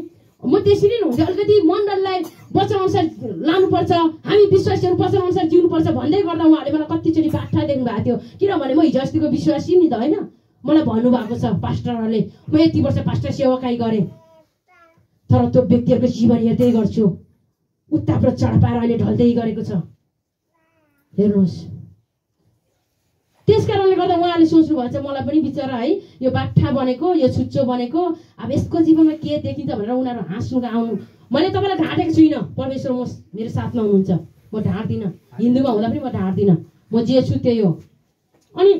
म त्यसरी नै हुन्छ, अलिकति मण्डललाई वचन अनुसार लानुपर्छ, हामी विश्वासीहरू वचन अनुसार जिउनुपर्छ भन्दै गर्दा उहाँहरूले मलाई कतिचोटि बाठा देख्नु भएको थियो। किनभने म हिजो अस्तिको विश्वासी नि त होइन, म मलाई भन्नुभएको छ पास्टरहरूले, म यति वर्ष पास्टर सेवाकाई गरेँ, तर त्यो व्यक्तिहरूको जीवन हेर्दै गर्छु, उत्ताप र चढपाएर अहिले ढल्दै गरेको छ। हेर्नुहोस्, त्यस कारणले गर्दा उहाँले सोच्नु भएको छ मलाई पनि बिचरा है यो बाठा बनेको, यो छुच्चो बनेको, अब यसको जीवनमा के देखिन्छ भनेर उनीहरू हाँस्नु आउनु। मैले तपाईँलाई ढाँटेको छुइनँ, परमेश्वर म मेरो साथमा हुनुहुन्छ, म ढाँट्दिनँ। हिन्दूमा हुँदा पनि म ढाँट्दिनँ, म जे छु त्यही हो। अनि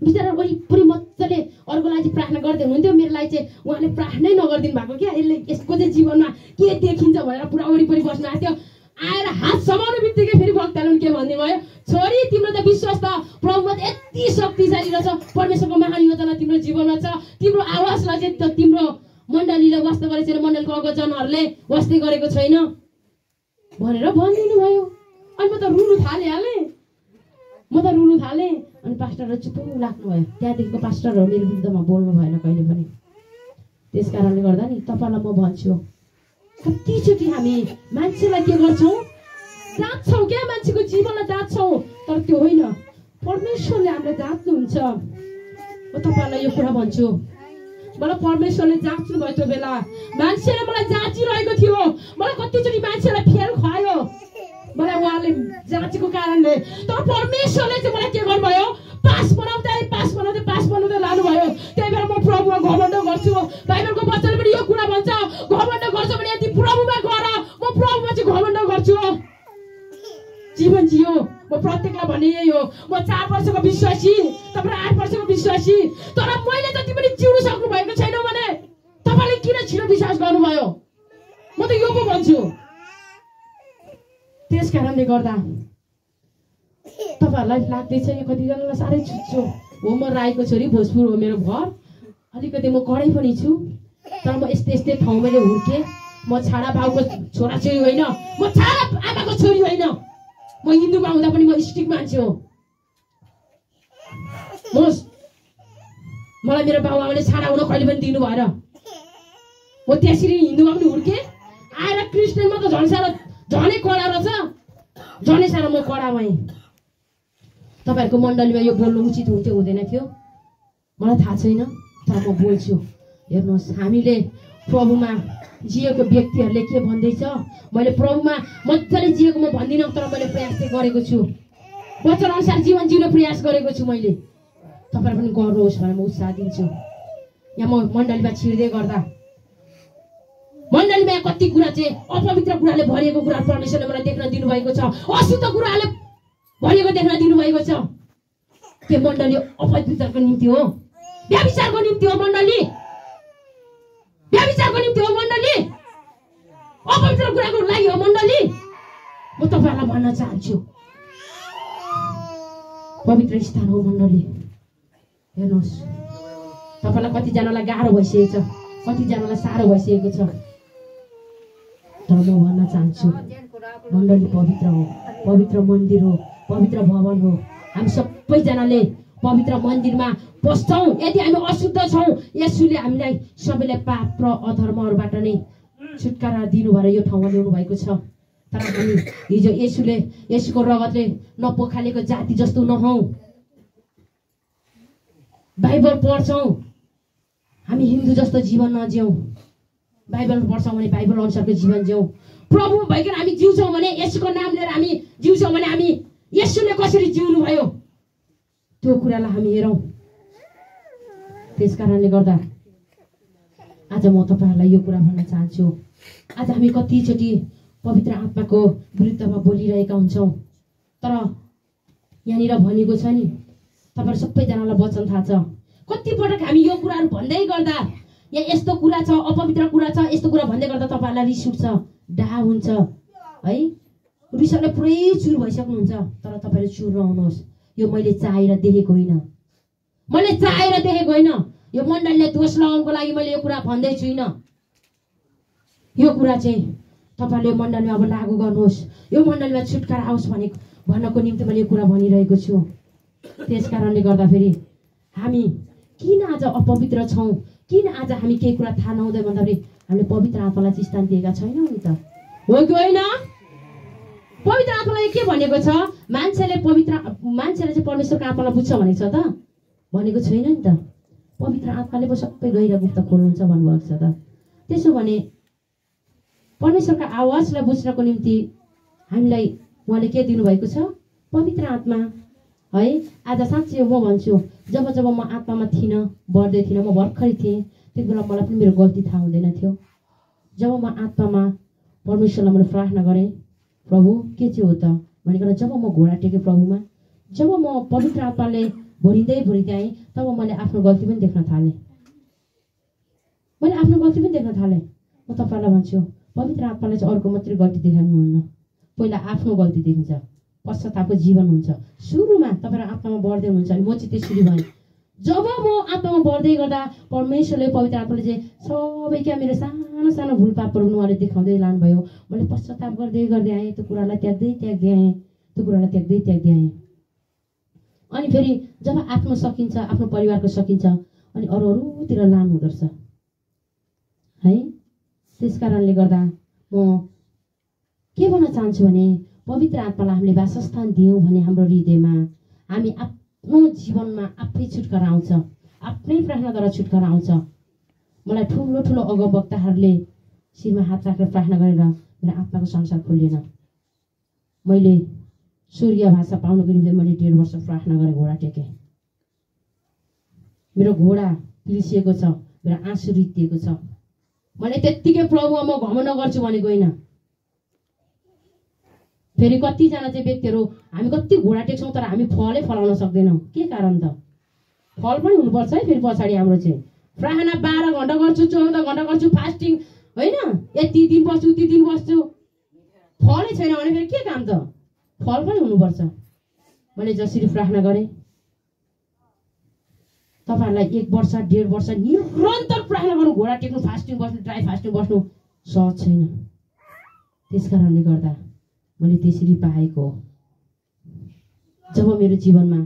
बिचरा वरिपरि मजाले अर्को लागि चाहिँ प्रार्थना गर्दै हुनुहुन्थ्यो, मेरो लागि चाहिँ उहाँले प्रार्थनै नगरिदिनु भएको क्या। यसले यसको चाहिँ जीवनमा के देखिन्छ भनेर पुरा वरिपरि बस्नु आएको थियो। आएर हात समाउनु बित्तिकै फेरि वक्ताले के भनिदिनु भयो, छोरी तिम्रो त विश्वास त प्रभुमा यति शक्तिशाली रहेछ, परमेश्वरको महान योजना तिम्रो जीवनमा छ, तिम्रो आवाजलाई चाहिँ त तिम्रो मण्डलीले वास्ता गरेको छैन, मण्डलीको अगोजनहरूले वास्ता गरेको छैन भनेर भनिदिनु भयो। अनि म त रुनु थालेँ। अनि पास्टरहरू चुप लाग्नु भयो। त्यहाँदेखिको पास्टरहरू मेरो विरुद्धमा बोल्नु भएन कहिले पनि। त्यस कारणले गर्दा नि तपाईँलाई म भन्छु, कतिचोटि हामी मान्छेलाई के गर्छौँ, जाँच्छौँ क्या, मान्छेको जीवनलाई जाँच्छौँ, तर त्यो होइन, परमेश्वरले हामीलाई जाँच्नुहुन्छ। म तपाईँहरूलाई यो कुरा भन्छु, मलाई परमेश्वरले जाँच्नु भयो। त्यो बेला मान्छेले मलाई जाँचिरहेको थियो, मलाई कतिचोटि मान्छेलाई फेल खुवायो, मलाई उहाँले जाँचेको कारणले। तर परमेश्वरले चाहिँ मलाई के गर्नुभयो, पास बनाउँदै लानुभयो। त्यही भएर म प्रभुमा घमण्ड गर्छु। बाइबलको वचनले पनि यो कुरा भन्छ, घमण्ड गर्छ भने यदि प्रभुमा गर, म प्रभुमा चाहिँ घमण्ड गर्छु। जीवन जियो। म प्रत्येकलाई भन्ने यही हो, म 4 वर्षको विश्वासी, तपाईँ 8 वर्षको विश्वासी, तर मैले जति पनि जिउनु सक्नु भएको छैन भने तपाईँले किन छिटो विश्वास गर्नुभयो? म त यो पो भन्छु। त्यस कारणले गर्दा तपाईँहरूलाई लाग्दैछ यो कतिजनालाई साह्रै छुच्चो हो। म राईको छोरी, भोजपुर हो मेरो घर, अलिकति म कडै पनि छु, तर म यस्तै ठाउँ मैले हुर्केँ। म छाडा बाउको छोराछोरी होइन, म छाडा आमाको छोरी होइन। म हिन्दूमा हुँदा पनि म स्ट्रिक्ट मान्छे हो। मलाई मेरो बाबुआमाले छाडा हुन कहिले पनि दिनु भएन। म त्यसरी हिन्दूमा पनि हुर्केँ, आएर क्रिस्चियनमा त झनै कडा रहेछ, झनै साह्रो म कडा भएँ। तपाईँहरूको मण्डलीमा यो बोल्नु उचित हुन्थ्यो हुँदैन थियो मलाई थाहा छैन, तर म बोल्छु। हेर्नुहोस्, हामीले प्रभुमा जिएको व्यक्तिहरूले के भन्दैछ, मैले प्रभुमा मजाले जिएको म भन्दिनँ, तर मैले प्रयास चाहिँ गरेको छु, वचन अनुसार जीवन जिउन प्रयास गरेको छु मैले। तपाईँहरू पनि गर्नुहोस् भनेर म उत्साह दिन्छु। यहाँ म मण्डलीमा छिर्दै गर्दा मण्डलीमा कति कुरा चाहिँ अपवित्र कुराले भरिएको कुरा परमेश्वरले मलाई देख्न दिनुभएको छ, अशुद्ध कुराले भरिएको देख्न दिनुभएको छ। त्यो मण्डली अपवित्रको निम्ति हो, व्यभिचारको निम्ति हो मण्डली, व्यभिचारको निम्ति हो मण्डली, अपवित्र कुराको लागि हो मण्डली। म तपाईँहरूलाई भन्न चाहन्छु, पवित्र स्थान हो मण्डली। हेर्नुहोस्, तपाईँलाई कतिजनालाई गाह्रो भइसकेको छ, कतिजनालाई साह्रो भइसकेको छ, तर म भन्न चाहन्छु मण्डली पवित्र हो, पवित्र मन्दिर हो, पवित्र भवन हो। हामी सबैजनाले पवित्र मन्दिरमा पस्छौँ। यदि हामी अशुद्ध छौँ, येशूले हामीलाई सबैलाई पाप र अधर्महरूबाट नै छुटकारा दिनु भएर यो ठाउँमा ल्याउनु भएको छ। तर हामी हिजो येशूको रगतले नपोखालेको जाति जस्तो नहौँ। बाइबल पढ्छौँ, हामी हिन्दू जस्तो जीवन नजिउँ। बाइबल पढ्छौँ भने बाइबल अनुसारको जीवन जिउँ। प्रभु भइकन हामी जिउँछौँ भने, येशूको नाम लिएर हामी जिउँछौँ भने हामी येशूले कसरी जिउनु भयो त्यो कुरालाई हामी हेरौँ। त्यस कारणले गर्दा आज म तपाईँहरूलाई यो कुरा भन्न चाहन्छु, आज हामी कतिचोटि पवित्र आत्माको विरुद्धमा बोलिरहेका हुन्छौँ, तर यहाँनिर भनेको छ नि, तपाईँहरू सबैजनालाई वचन थाहा छ। कतिपटक हामी यो कुराहरू भन्दै गर्दा, यहाँ यस्तो कुरा छ, अपवित्र कुरा छ, यस्तो कुरा भन्दै गर्दा तपाईँहरूलाई रिस उठ्छ, डाहा हुन्छ है, रिसले पुरै चुर भइसक्नुहुन्छ। तर तपाईँहरू चुर नहुनुहोस्, यो मैले चाहेर देखेको होइन, मैले चाहेर देखेको होइन। यो मण्डलीले दोष लगाउनको लागि मैले यो कुरा भन्दै छुइनँ। यो कुरा चाहिँ तपाईँले मण्डलीमा अब लागू गर्नुहोस्, यो मण्डलीमा छुटकारा आओस् भन्नको निम्ति मैले यो कुरा भनिरहेको छु। त्यस कारणले गर्दाखेरि हामी किन आज अपवित्र छौँ, किन आज हामी केही कुरा थाहा नहुँदै भन्दाखेरि हामीले पवित्र आत्मालाई चाहिँ स्थान दिएका छैनौँ नि त, हो कि होइन? पवित्र आत्मालाई के भनेको छ? मान्छेले चाहिँ परमेश्वरको आत्मालाई बुझ्छ भनेको छ त? भनेको छैन नि त। पवित्र आत्माले पो सबै गहिरा गुप्त खोल्नुहुन्छ भन्नुभएको छ त। त्यसो भने परमेश्वरका आवाजलाई बुझ्नको निम्ति हामीलाई उहाँले के दिनुभएको छ? पवित्र आत्मा है। आज साँच्चै म भन्छु, जब जब म आत्मामा थिइनँ, बढ्दै थिइनँ, म भर्खरै थिएँ, त्यति बेला मलाई पनि मेरो गल्ती थाहा हुँदैन थियो। जब म आत्मामा परमेश्वरलाई मैले प्रार्थना गरेँ, प्रभु के चाहिँ हो त भनिकन जब म घोडा टेकेँ प्रभुमा, जब म पवित्र आत्माले भरिँदै आएँ, तब मैले आफ्नो गल्ती पनि देख्न थालेँ। म तपाईँलाई भन्छु, पवित्र आत्माले चाहिँ अर्को मात्रै गल्ती देखाउनुहुन्न, पहिला आफ्नो गल्ती देखिन्छ, पश्चातापको जीवन हुन्छ। सुरुमा तपाईँहरू आत्मामा बढ्दै हुनुहुन्छ। अनि म चाहिँ त्यसरी भएँ। जब म आत्मामा बढ्दै गर्दा परमेश्वरले पवित्र आत्माले चाहिँ सबै क्या मेरो सानो सानो भुलपापहरू उहाँले देखाउँदै लानुभयो। मैले पश्चाताप गर्दै आएँ, त्यो कुरालाई त्याग्दै आएँ। अनि फेरि जब आफ्नो सकिन्छ, आफ्नो परिवारको सकिन्छ, अनि अरूतिर लानु हुँदो रहेछ है। त्यस कारणले गर्दा म के भन्न चाहन्छु भने पवित्र आत्मालाई हामीले वासस्थान दियौँ भने हाम्रो हृदयमा हामी आफ्नो जीवनमा आफै छुटकारा आउँछ, आफ्नै प्रार्थनाद्वारा छुटकारा आउँछ। मलाई ठुलो ठुलो अगमवक्ताहरूले शिरमा हात राखेर प्रार्थना गरेर मेरो आत्माको संसार खोलिएन। मैले स्वर्गीय भाषा पाउनको निम्ति मैले 1.5 वर्ष प्रार्थना गरेँ, घोडा टेकेँ। मेरो घोडा पिल्सिएको छ, मेरो आँसु रित्तिएको छ। मैले त्यत्तिकै प्रभुमा म घमण्ड गर्छु भनेको होइन। फेरि कतिजना चाहिँ व्यक्तिहरू हामी कति घोडा टेक्छौँ तर हामी फलै फलाउन सक्दैनौँ। के कारण त? फल पनि हुनुपर्छ है। फेरि पछाडि हाम्रो चाहिँ प्रार्थना 12 घन्टा गर्छु, 14 घन्टा गर्छु, फास्टिङ होइन, यति दिन बस्छु उति दिन बस्छु, फलै छैन भने फेरि के काम त? फल पनि हुनुपर्छ। मैले जसरी प्रार्थना गरेँ, तपाईँहरूलाई 1 वर्ष 1.5 वर्ष निरन्तर प्रार्थना गर्नु, घोडा टेक्नु, फास्टिङ बस्नु, ड्राई फास्टिङ बस्नु सहज छैन। त्यस कारणले गर्दा मैले त्यसरी पाएको हो। जब मेरो जीवनमा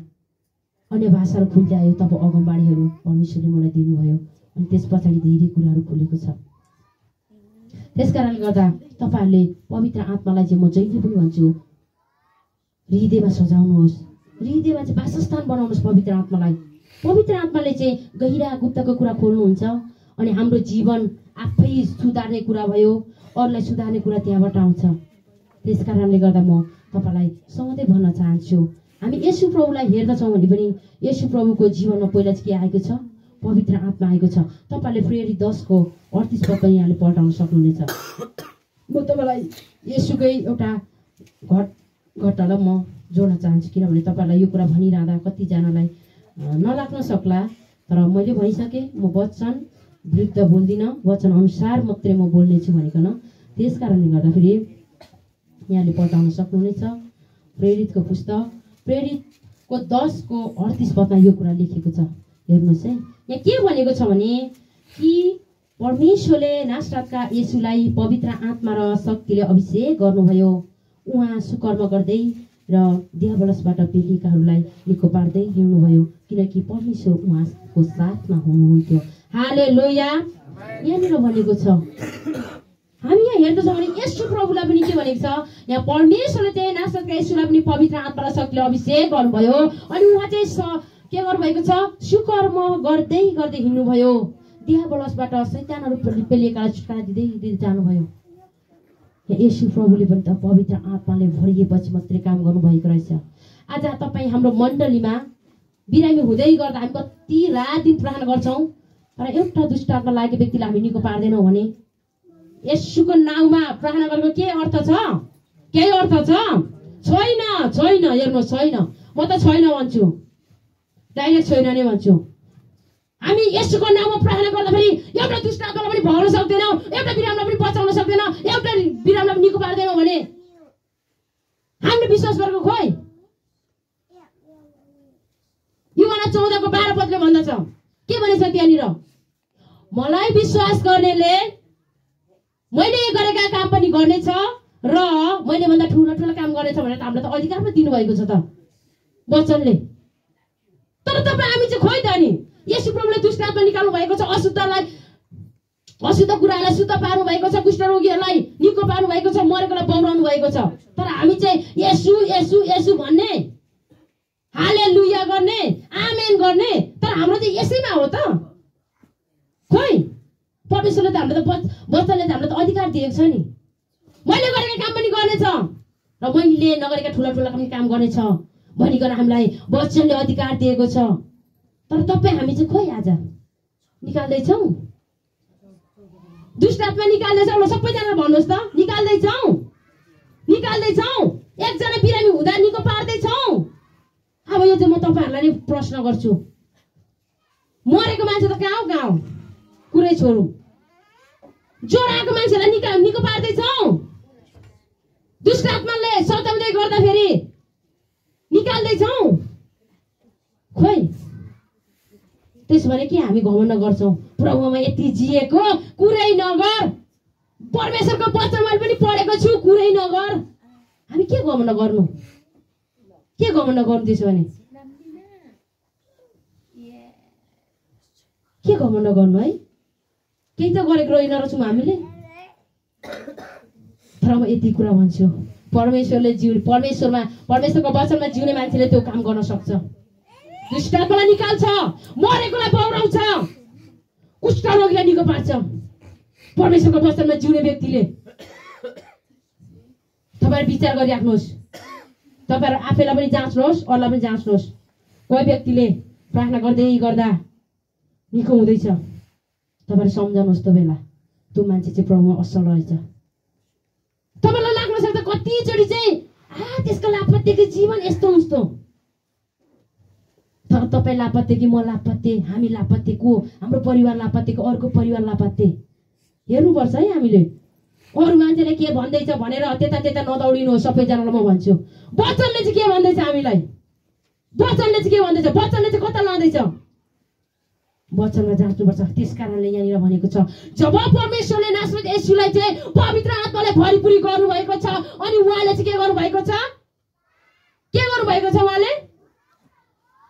अन्य भाषाहरू खुल्दै आयो, तब अगमबाणीहरू परमेश्वरले मलाई दिनुभयो। अनि त्यस पछाडि धेरै कुराहरू खुलेको छ। त्यस कारणले गर्दा तपाईँहरूले पवित्र आत्मालाई चाहिँ म जहिले पनि भन्छु, हृदयमा सजाउनुहोस्, हृदयमा चाहिँ वासस्थान बनाउनुहोस् पवित्र आत्मालाई। पवित्र आत्माले चाहिँ गहिरा गुप्तको कुरा खोल्नुहुन्छ। अनि हाम्रो जीवन आफै सुधार्ने कुरा भयो, अरूलाई सुधार्ने कुरा त्यहाँबाट आउँछ। त्यस कारणले गर्दा म तपाईँलाई सधैँ भन्न चाहन्छु, हामी येशू प्रभुलाई हेर्दछौँ भने पनि येशू प्रभुको जीवनमा पहिला चाहिँ के आएको छ? पवित्र आत्मा आएको छ। तपाईँले प्रेरित 10:38 पद पनि यहाँले पल्टाउन सक्नुहुनेछ। म तपाईँलाई येशूकै एउटा घटनालाई म जोड्न चाहन्छु, किनभने तपाईँलाई यो कुरा भनिरहँदा कतिजनालाई नलाग्न सक्ला, तर मैले भनिसकेँ। म वचन विरुद्ध बोल्दिनँ, वचन अनुसार मात्रै म बोल्नेछु भनिकन। त्यस कारणले गर्दाखेरि यहाँले पल्टाउन सक्नुहुनेछ। प्रेरितको पुस्तक प्रेरितको 10:38 पदमा यो कुरा लेखेको छ। हेर्नुहोस् है, यहाँ के भनेको छ भने कि परमेश्वरले नासरतका येशूलाई पवित्र आत्मा र शक्तिले अभिषेक गर्नुभयो। उहाँ सुकर्म गर्दै र दियाबलसबाट पीडितहरूलाई निको पार्दै हिँड्नुभयो, किनकि परमेश्वर उहाँको साथमा हुनुहुन्थ्यो। हालेलुया। यहाँनिर भनेको छ, हामी यहाँ हेर्दछौँ भने येशू प्रभुलाई पनि के भनेको छ? यहाँ परमेश्वरले चाहिँ नासरतका येशूलाई पनि पवित्र आत्मा र शक्तिले अभिषेक गर्नुभयो। अनि उहाँ चाहिँ के गर्नुभएको छ? सुकर्म गर्दै हिँड्नुभयो, दियाबलसबाट शैतानहरू पेलिएकालाई छुटकारा दिँदै जानुभयो। येशू प्रभुले पनि त पवित्र आत्माले भरिएपछि मात्रै काम गर्नुभएको रहेछ। आज तपाईँ हाम्रो मण्डलीमा बिरामी हुँदै गर्दा हामी कति रात दिन प्रार्थना गर्छौँ, तर एउटा दुष्ट आत्मा लागेको व्यक्तिलाई हामी निको पार्दैनौँ भने येशूको नाउँमा प्रार्थना गरेको के अर्थ छ? केही अर्थ छ? छैन। हेर्नुहोस्, छैन। म त छैन भन्छु, डाइरेक्ट छैन नै भन्छु। हामी येशूको नाउँमा प्रार्थना गर्दाखेरि एउटा दुष्ट आत्मालाई पनि भगाउन सक्दैनौँ, एउटा बिरामीलाई पनि बचाउन सक्दैनौँ, एउटा बिरामीलाई पनि निको पार्दैनौँ भने हामीले विश्वास गरेको खोइ? युहन्ना 14:12 पदले भन्दछ, के भनेछ त्यहाँनिर? मलाई विश्वास गर्नेले मैले गरेका काम पनि गर्नेछ र मैले भन्दा ठुलो ठुलो काम गर्नेछ भनेर त हामीलाई त अधिकार पनि दिनुभएको छ त वचनले। तर तपाईँ हामी चाहिँ खोइ त नि? येशू प्रभुले दुष्ट आत्मा निकाल्नु भएको छ, अशुद्ध कुरालाई शुद्ध पार्नु भएको छ, कुष्ठरोगीहरूलाई निको पार्नु भएको छ, मरेकोलाई बौराउनु भएको छ। तर हामी चाहिँ येशू भन्ने हालेलुया गर्ने, आमेन गर्ने, तर हाम्रो चाहिँ यसैमा हो त? खोइ परमेश्वरले त हाम्रो त वचनले त हाम्रो त अधिकार दिएको छ नि। मैले गरेका काम पनि गर्नेछ र मैले नगरेका ठुला ठुला पनि काम गर्नेछ भनिकन हामीलाई वचनले अधिकार दिएको छ। तर तपाईँ हामी चाहिँ खोइ आज निकाल्दैछौँ? दुष्ट आत्मा निकाल्दैछौँ ल सबैजना भन्नुहोस् त, निकाल्दैछौँ? निकाल्दैछौँ? एकजना बिरामी हुँदा निको पार्दैछौँ? अब यो चाहिँ म तपाईँहरूलाई नै प्रश्न गर्छु, मरेको मान्छे त कहाँ हो कहाँ हो, कुरै छोडौँ, ज्वरो आएको मान्छेलाई निको पार्दैछौँ? दुष्ट आत्माले सताउँदै गर्दाखेरि निकाल्दैछौँ? खोइ त्यसो भने के हामी घमण्ड गर्छौँ? प्रभुमा यति जिएको, कुरै नगर, परमेश्वरको वचन मैले पनि पढेको छु, कुरै नगर। हामी के घमण्ड गर्नु? के घमण्ड गर्नु त्यसो भने? के घमण्ड गर्नु है? केही त गरेको रहेनछौँ हामीले। तर म यति कुरा भन्छु, परमेश्वरको वचनमा जिउने मान्छेले त्यो काम गर्न सक्छ। दुष्ट आत्मालाई निकाल्छ, मरेकोलाई बौराउँछ, कुष्ठ रोगीलाई निको पार्छ परमेश्वरको वचनमा जिउने व्यक्तिले। तपाईहरु विचार गरिराख्नुहोस्, तपाईहरु आफैलाई पनि जाँच्नुहोस्, अरूलाई पनि जाँच्नुहोस्। कोही व्यक्तिले प्रार्थना गर्दै गर्दा निको हुँदैछ, तपाईहरु सम्झनुहोस् त्यो बेला त्यो मान्छे चाहिँ प्रभुमा असल रहेछ। तपाईलाई लाग्न सक्छ कतिचोटि चाहिँ त्यसको लापत्तेको जीवन यस्तो उस्तो, तर तपाईँ लापत्ते कि म लापत्ते, हामी लापत्ते, को हाम्रो परिवार लापत्ते, अर्को परिवार लापत्ते हेर्नुपर्छ है हामीले। अरू मान्छेले के भन्दैछ भनेर त्यता त्यता नदौडिनु। सबैजनालाई म भन्छु, वचनले चाहिँ के भन्दैछ हामीलाई, वचनले चाहिँ के भन्दैछ, वचनले चाहिँ कता लाँदैछ, वचनमा जाँच्नुपर्छ। त्यस कारणले यहाँनिर भनेको छ, जब परमेश्वरले नासरत येशूलाई चाहिँ पवित्र आत्माले भरिपूरी गर्नुभएको छ, अनि उहाँले चाहिँ के गर्नुभएको छ, के गर्नुभएको छ, उहाँले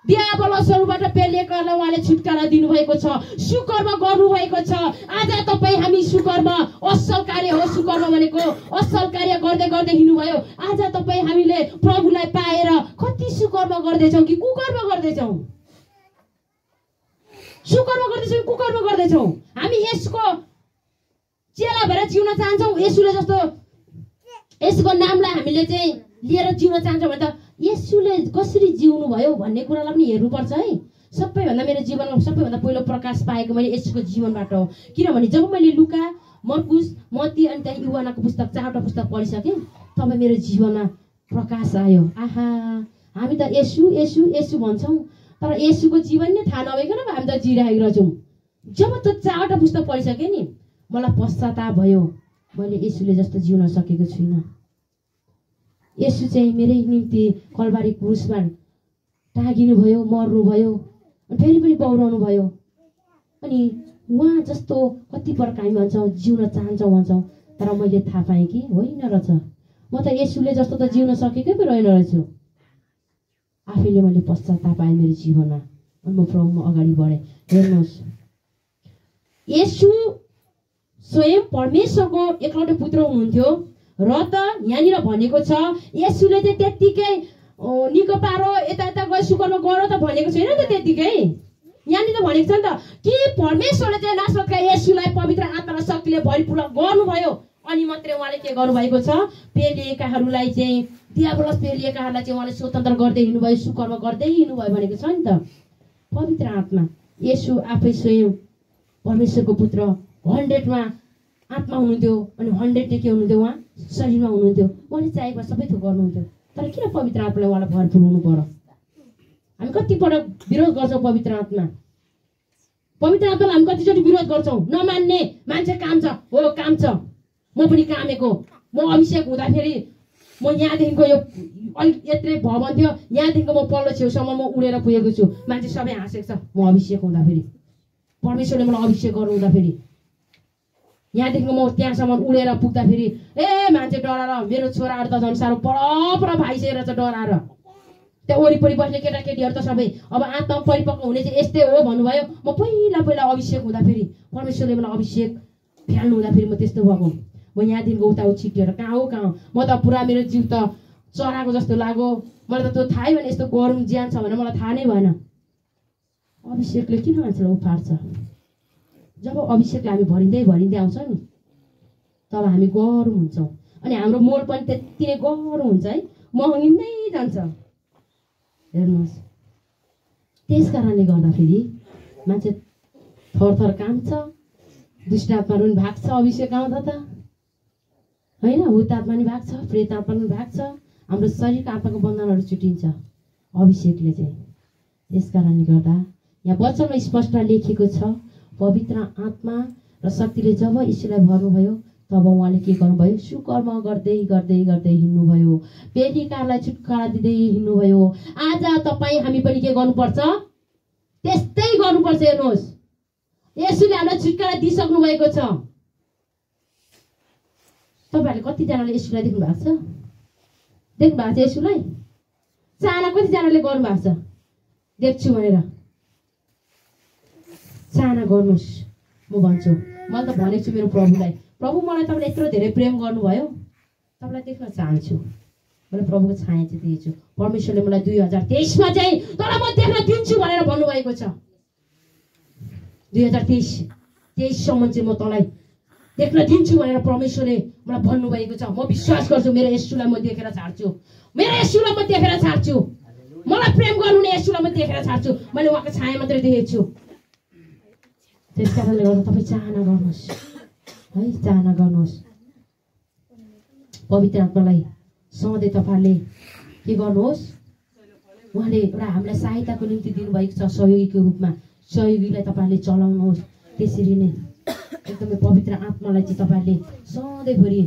दियाबलसहरूबाट पेलिएकालाई उहाँले छुटकारा दिनुभएको छ, सुकर्म गर्नुभएको छ। आज तपाईँ हामी सुकर्म, असल कार्य हो सुकर्म भनेको, असल कार्य गर्दै गर्दै हिँड्नुभयो। आज तपाईँ हामीले प्रभुलाई पाएर कति सुकर्म गर्दैछौँ कि कुकर्म गर्दैछौँ? सुकर्म गर्दैछौँ, कुकर्म गर्दैछौँ। हामी यसको चेला भएर जिउन चाहन्छौँ, यसुले जस्तो यसको नामलाई हामीले चाहिँ लिएर जिउन चाहन्छौँ भने त येशूले कसरी जिउनु भयो भन्ने कुरालाई पनि हेर्नुपर्छ है। सबैभन्दा मेरो जीवनमा सबैभन्दा पहिलो प्रकाश पाएको मैले येशूको जीवनबाट हो। किनभने जब मैले लुका, मर्कुस, मत्ती अनि त्यहाँ युहन्नाको पुस्तक 4वटा पुस्तक पढिसकेँ, तब मेरो जीवनमा प्रकाश आयो। आहा, हामी त येशू येशू येशू भन्छौँ, तर येशूको जीवन नै थाहा नभइकन हामी त जिइरहेको रहेछौँ। जब त 4वटा पुस्तक पढिसकेँ नि, मलाई पश्चाताप भयो, मैले येशूले जस्तो जिउन सकेको छुइनँ। येशू चाहिँ मेरै निम्ति कलवारी क्रुसमा टाँगिनु भयो, मर्नु भयो, फेरि पनि बौराउनु भयो। अनि उहाँ जस्तो कति पटक हामी भन्छौँ जिउन चाहन्छौँ भन्छौँ, तर मैले थाहा पाएँ कि होइन रहेछ, म त येशूले जस्तो त जिउन सकेकै पो रहेन रहेछु। आफैले मैले पश्चाताप पाएँ मेरो जीवनमा, अनि म प्रभुमा अगाडि बढेँ। हेर्नुहोस्, येशू स्वयं परमेश्वरको एकलौटे पुत्र हुनुहुन्थ्यो र त यहाँनिर भनेको छ येशूले चाहिँ त्यत्तिकै निको पारो यता गए सुकर्म गर त भनेको छैन त त्यत्तिकै। यहाँनिर भनेको छ नि त कि परमेश्वरले चाहिँ नासरतका येशूलाई पवित्र आत्मा र शक्तिले भरिपूर्ण गर्नुभयो, अनि मात्रै उहाँले के गर्नुभएको छ, पेलिएकाहरूलाई चाहिँ दियाबलस पेलिएकाहरूलाई चाहिँ उहाँले स्वतन्त्र गर्दै हिँड्नुभयो, सुकर्म गर्दै हिँड्नुभयो भनेको छ नि त। पवित्र आत्मा येशू आफै स्वयं परमेश्वरको पुत्र 100मा आत्मा हुनुहुन्थ्यो, अनि 100 के हुनुहुन्थ्यो, उहाँ शरीरमा हुनुहुन्थ्यो, उहाँले चाहेको सबै थोक गर्नुहुन्थ्यो। तर किन पवित्र आत्माले उहाँलाई भरपूर हुनु पर्यो? हामी कतिपटक विरोध गर्छौँ पवित्र आत्मा, पवित्र आत्मालाई हामी कतिचोटि विरोध गर्छौँ। नमान्ने मान्छे काम छ, हो काम छ, म पनि कामेको, म अभिषेक हुँदाखेरि म यहाँदेखिको यो अलिक यत्रै भवन थियो, यहाँदेखिको म पल्लो छेउसम्म म उडेर पुगेको छु, मान्छे सबै हाँसेको छ। म अभिषेक हुँदाखेरि, परमेश्वरले मलाई अभिषेक गर्नु हुँदाखेरि, यहाँदेखिको म त्यहाँसम्म उडेर पुग्दाखेरि ए मान्छे डराएर, मेरो छोराहरू त झन् साह्रो पर भाइसकेर छ डराएर। त्यहाँ वरिपरि बस्ने केटाकेटीहरू त सबै अब आत्मा परिपक्व हुने चाहिँ यस्तै हो भन्नुभयो। म पहिला अभिषेक हुँदाखेरि परमेश्वरले मलाई अभिषेक फ्याल्नु हुँदाखेरि म त्यस्तो भएको। म यहाँदेखिको उता छिटिएर कहाँ हो, म त पुरा मेरो जिउ त चराको जस्तो लाग्यो। मलाई त त्यो थाहै भएन यस्तो गरौँ ज्यान छ भने मलाई थाहा नै भएन। अभिषेकले किन मान्छेलाई उफार्छ? जब अभिषेकले हामी भरिँदै आउँछ नि तब हामी गरौँ हुन्छौँ अनि हाम्रो मोल पनि त्यति नै गरौँ हुन्छ है, महँगिँदै जान्छ। हेर्नुहोस्, त्यस कारणले गर्दाखेरि मान्छे थरथर काम्छ, दुष्ट आत्मा पनि भाग्छ अभिषेक आउँदा त होइन, भूत आत्मा पनि भाग्छ, प्रेत आत्मा पनि भाग्छ, हाम्रो शरीरको आत्माको बन्धनहरू छुटिन्छ अभिषेकले चाहिँ। त्यस कारणले गर्दा यहाँ वचनमा स्पष्ट लेखेको छ, पवित्र आत्मा र शक्तिले जब यीशुलाई भर्नुभयो तब उहाँले के गर्नुभयो? सुकर्म गर्दै गर्दै गर्दै हिँड्नुभयो, बेनीकारलाई छुटकारा दिँदै हिँड्नुभयो। आज तपाईँ हामी पनि के गर्नुपर्छ? त्यस्तै गर्नुपर्छ। हेर्नुहोस्, येशूले हामीलाई छुटकारा दिइसक्नु भएको छ। तपाईँहरूले कतिजनाले येशूलाई देख्नु भएको छ? देख्नु भएको छ येशूलाई? चाहना कतिजनाले गर्नु भएको छ देख्छु भनेर? चाहना गर्नुहोस्। म भन्छु, मैले त भनेको छु मेरो प्रभुलाई, प्रभु मलाई तपाईँले यत्रो धेरै प्रेम गर्नुभयो, तपाईँलाई देख्न चाहन्छु। मैले प्रभुको छाया चाहिँ दिएछु। परमेश्वरले मलाई 2023 चाहिँ तर म देख्न दिन्छु भनेर भन्नुभएको छ। 2023सम्म चाहिँ म तँलाई देख्न दिन्छु भनेर परमेश्वरले मलाई भन्नुभएको छ। म विश्वास गर्छु मेरो येशूलाई म देखेर छाड्छु, मेरो येशूलाई म देखेर छाड्छु, मलाई प्रेम गर्नुहुने येशूलाई म देखेर छाड्छु। मैले उहाँको छाया मात्रै देखेको छु। त्यस कारणले गर्दा तपाईँ चाहना गर्नुहोस् है, चाहना गर्नुहोस्। पवित्र आत्मालाई सधैँ तपाईँहरूले के गर्नुहोस्? उहाँले एउटा हामीलाई सहायताको निम्ति दिनुभएको छ सहयोगीको रूपमा। सहयोगीलाई तपाईँहरूले चलाउनुहोस्। त्यसरी नै एकदमै पवित्र आत्मालाई चाहिँ तपाईँहरूले सधैँभरि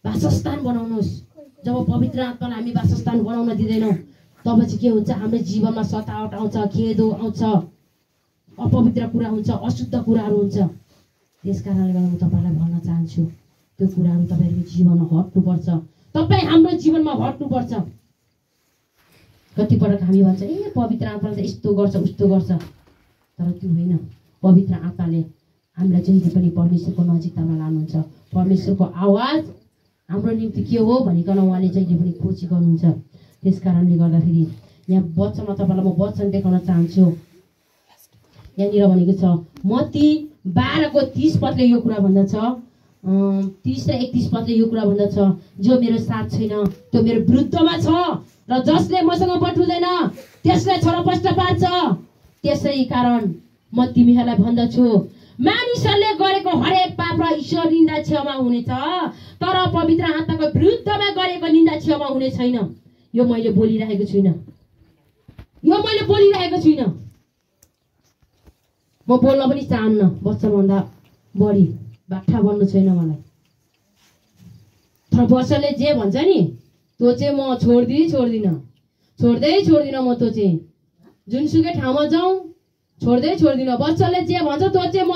वासस्थान बनाउनुहोस्। जब पवित्र आत्मालाई हामी वासस्थान बनाउन दिँदैनौँ तब चाहिँ के हुन्छ? हाम्रो जीवनमा सतावट आउँछ, खेदो आउँछ, अपवित्र कुरा हुन्छ, अशुद्ध कुराहरू हुन्छ। त्यस कारणले गर्दा म तपाईँलाई भन्न चाहन्छु, त्यो कुराहरू तपाईँहरूको जीवनमा हट्नुपर्छ। तपाईँ हाम्रो जीवनमा हट्नुपर्छ। कतिपटक हामी भन्छ ए पवित्र आत्माले त यस्तो गर्छ उस्तो गर्छ, तर त्यो होइन। पवित्र आत्माले हामीलाई जहिले पनि परमेश्वरको नजिकतामा लानुहुन्छ। परमेश्वरको आवाज हाम्रो निम्ति के हो भनिकन उहाँले जहिले पनि खोजी गर्नुहुन्छ। त्यस कारणले गर्दाखेरि यहाँ वचनमा तपाईँलाई म वचन देखाउन चाहन्छु। यहाँनिर भनेको छ मत्ती 12:30 पदले यो कुरा भन्दछ, 30 र 31 पदले यो कुरा भन्दछ, जो मेरो साथ छैन त्यो मेरो विरुद्धमा छ र जसले मसँग बटुल्दैन त्यसलाई छरपष्ट पार्छ। त्यसै कारण म तिमीहरूलाई भन्दछु, मानिसहरूले गरेको हरेक पाप र ईश्वर निन्दा क्षमा हुनेछ, तर पवित्र आत्माको विरुद्धमा गरेको निन्दा क्षमा हुने छैन। यो मैले बोलिरहेको छुइनँ, यो मैले बोलिरहेको छुइनँ। म बोल्न पनि चाहन्न, वचनभन्दा बढी बाठा बन्नु छैन मलाई। तर वचनले जे भन्छ नि त्यो चाहिँ म छोड्दिनँ म त्यो चाहिँ जुनसुकै ठाउँमा जाउँ छोड्दिनँ। वचनले जे भन्छ त्यो चाहिँ म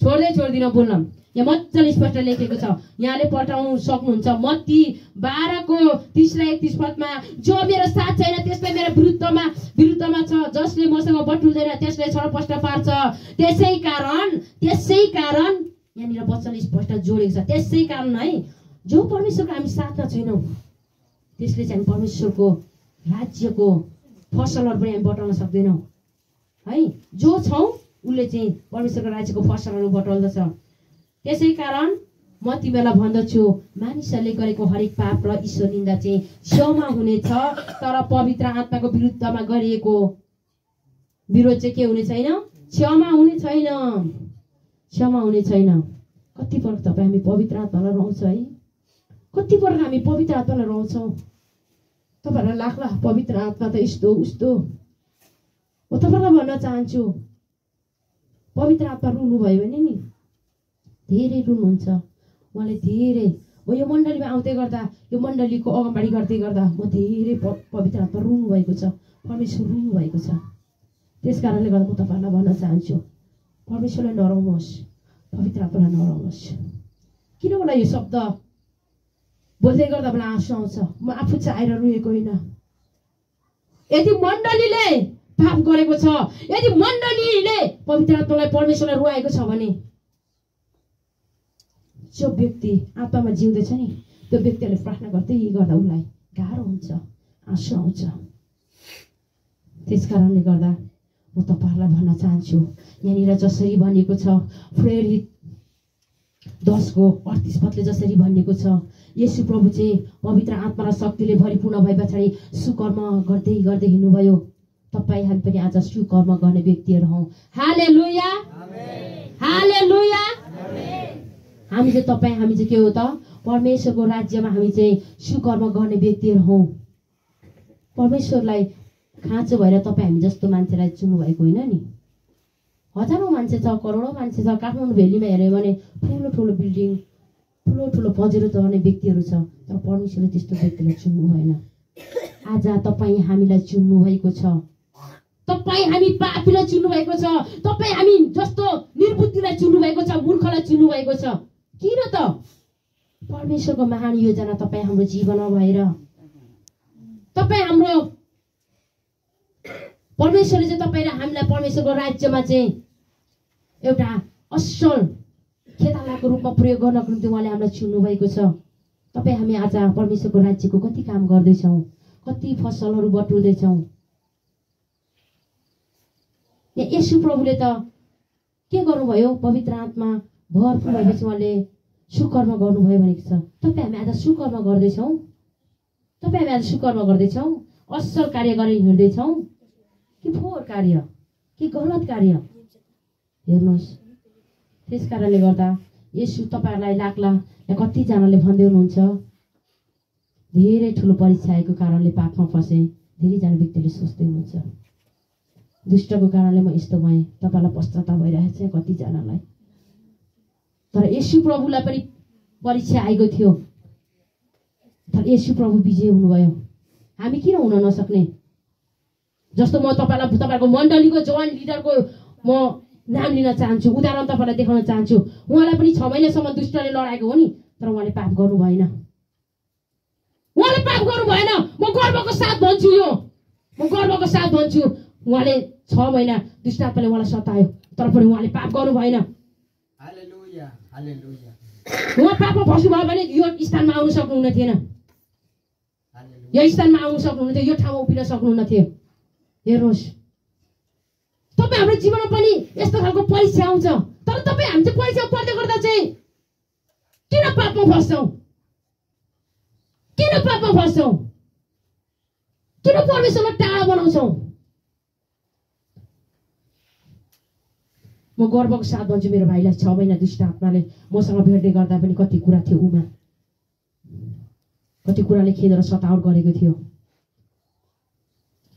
छोड्दिनँ बोल्न। यहाँ मजाले स्पष्ट लेखेको छ, यहाँले पल्टाउनु सक्नुहुन्छ। मत्ती 12:30 र 31 पदमा, जो मेरो साथ छैन त्यसले मेरो विरुद्धमा छ, जसले मसँग बटुल्दैन त्यसले छरपष्ट पार्छ। त्यसै कारण यहाँनिर वचनले स्पष्ट जोडेको छ। त्यसै कारण है, जो परमेश्वरको हामी साथमा छैनौँ त्यसले चाहिँ परमेश्वरको राज्यको फसलहरू पनि हामी बटाउन सक्दैनौँ है। जो छौँ उसले चाहिँ परमेश्वरको राज्यको फसलहरू बटाल्दछ। त्यसै कारण म तिमीलाई भन्दछु, मानिसहरूले गरेको हरेक पाप र ईश्वर निन्दा चाहिँ क्षमा हुनेछ, तर पवित्र आत्माको विरुद्धमा गरिएको विरोध चाहिँ के हुने छैन? क्षमा हुने छैन। कति पटक तपाईँ हामी पवित्र आत्मालाई रहन्छ है? कति पटक हामी पवित्र आत्मालाई रहन्छौँ? तपाईँहरूलाई लाग्ला पवित्र आत्मा त यस्तो उस्तो। म तपाईँलाई भन्न चाहन्छु, पवित्र आत्मा रुनुभयो भने नि धेरै रुनुहुन्छ उहाँले। धेरै म यो मण्डलीमा आउँदै गर्दा, यो मण्डलीको अगाडि गर्दै गर्दा म धेरै पवित्र आत्मा रुनुभएको छ, परमेश्वर रुनुभएको छ। त्यस कारणले गर्दा म तपाईँहरूलाई भन्न चाहन्छु, परमेश्वरलाई नराउनुहोस्, पवित्र आत्मालाई नराउनुहोस्। किन मलाई यो शब्द बोल्दै गर्दा मलाई आँसु आउँछ? म आफू चाहेर रुएको होइन। यदि मण्डलीले पाप गरेको छ, यदि मण्डलीले पवित्र आत्मालाई परमेश्वरलाई रुवाएको छ भने जो व्यक्ति आत्मामा जिउँदैछ नि त्यो व्यक्तिले प्रार्थना गर्दै गर्दा उसलाई गाह्रो हुन्छ, आँसु आउँछ। त्यस कारणले गर्दा म तपाईँहरूलाई भन्न चाहन्छु, यहाँनिर जसरी भनिएको छ प्रेरित 10:38 पदले जसरी भनिएको छ, येशू प्रभु चाहिँ पवित्र आत्मा र शक्तिले भरिपूर्ण भए पछाडि सुकर्म गर्दै गर्दै हिँड्नुभयो। तपाईँ हामी पनि आज सुकर्म गर्ने व्यक्तिहरू हौँ। हालेलुया, हालेलुया। हामी चाहिँ के हो त? परमेश्वरको राज्यमा हामी चाहिँ सुकर्म गर्ने व्यक्तिहरू हौँ। परमेश्वरलाई खाँचो भएर तपाईँ हामी जस्तो मान्छेलाई चुन्नु भएको होइन नि। हजारौँ मान्छे छ, करोडौँ मान्छे छ। काठमाडौँ भेलीमा हेऱ्यो भने ठुलो ठुलो बिल्डिङ, ठुलो ठुलो पजेरो चढ्ने व्यक्तिहरू छ, तर परमेश्वरले त्यस्तो व्यक्तिलाई चुन्नु भएन। आज तपाईँ हामीलाई चुन्नु भएको छ। तपाईँ हामी पापीलाई चुन्नु भएको छ। तपाईँ हामी जस्तो निर्बुद्धिलाई चुन्नु भएको छ, मूर्खलाई चुन्नु भएको छ। किन त? परमेश्वरको महान योजना तपाईँ हाम्रो जीवनमा भएर तपाईँ हाम्रो परमेश्वरले चाहिँ तपाईँ र हामीलाई परमेश्वरको राज्यमा चाहिँ एउटा असल खेतालाको रूपमा प्रयोग गर्नको निम्ति उहाँले हामीलाई चुन्नु भएको छ। तपाईँ हामी आज परमेश्वरको राज्यको कति काम गर्दैछौँ, कति फसलहरू बटुल्दैछौँ। येशू प्रभुले त के गर्नुभयो? पवित्र आत्मा भरपूर भएपछि उहाँले सुकर्म गर्नुभयो भनेको छ। तपाईँ हामी आज सुकर्म गर्दैछौँ? तपाईँ हामी आज सुकर्म गर्दैछौँ? असल कार्य गरेर हिँड्दैछौँ कि फोहोर कार्य, कि गलत कार्य? हेर्नुहोस्, त्यस कारणले गर्दा येशू तपाईँहरूलाई लाग्ला या कतिजनाले भन्दै हुनुहुन्छ धेरै ठुलो परीक्षा आएको कारणले पापमा फसेँ। धेरैजना व्यक्तिले सोच्दै हुनुहुन्छ दुष्टको कारणले म यस्तो भएँ। तपाईँलाई पश्चाताप भइरहेको छ कतिजनालाई। तर येशू प्रभुलाई पनि परीक्षा आएको थियो, तर येशू प्रभु विजय हुनुभयो। हामी किन हुन नसक्ने? जस्तो म तपाईँलाई तपाईँको मण्डलीको जवान लिडरको म नाम लिन चाहन्छु, उदाहरण तपाईँलाई देखाउन चाहन्छु। उहाँलाई पनि 6 महिनासम्म दुष्टले लडाएको हो नि, तर उहाँले पाप गर्नु भएन। उहाँले पाप गर्नु भएन। म गर्वको साथ भन्छु, यो म गर्वको साथ भन्छु। उहाँले 6 महिना दुष्ट आत्माले उहाँलाई सतायो, तर पनि उहाँले पाप गर्नु भएन। हालेलुया, हालेलुया। उहाँ पापमा फस्नु भयो भने यो स्थानमा आउन सक्नुहुन्न थिएन, यो स्थानमा आउन सक्नुहुन्न थियो, यो ठाउँमा उभिन सक्नुहुन्न थियो। हेर्नुहोस्, तपाईँ हाम्रो जीवनमा पनि यस्तो खालको परीक्षा आउँछ, तर तपाईँ हामी चाहिँ परीक्षा पर्दै गर्दा चाहिँ किन पापमा फस्छौँ? किन पापमा फस्छौँ? किन परमेश्वरलाई टाढा बनाउँछौँ? म गर्वको साथ भन्छु, मेरो भाइलाई 6 महिना दुष्ट आत्माले मसँग भेट्दै गर्दा पनि कति कुरा थियो उमा, कति कुराले खेदेर सतावट गरेको थियो।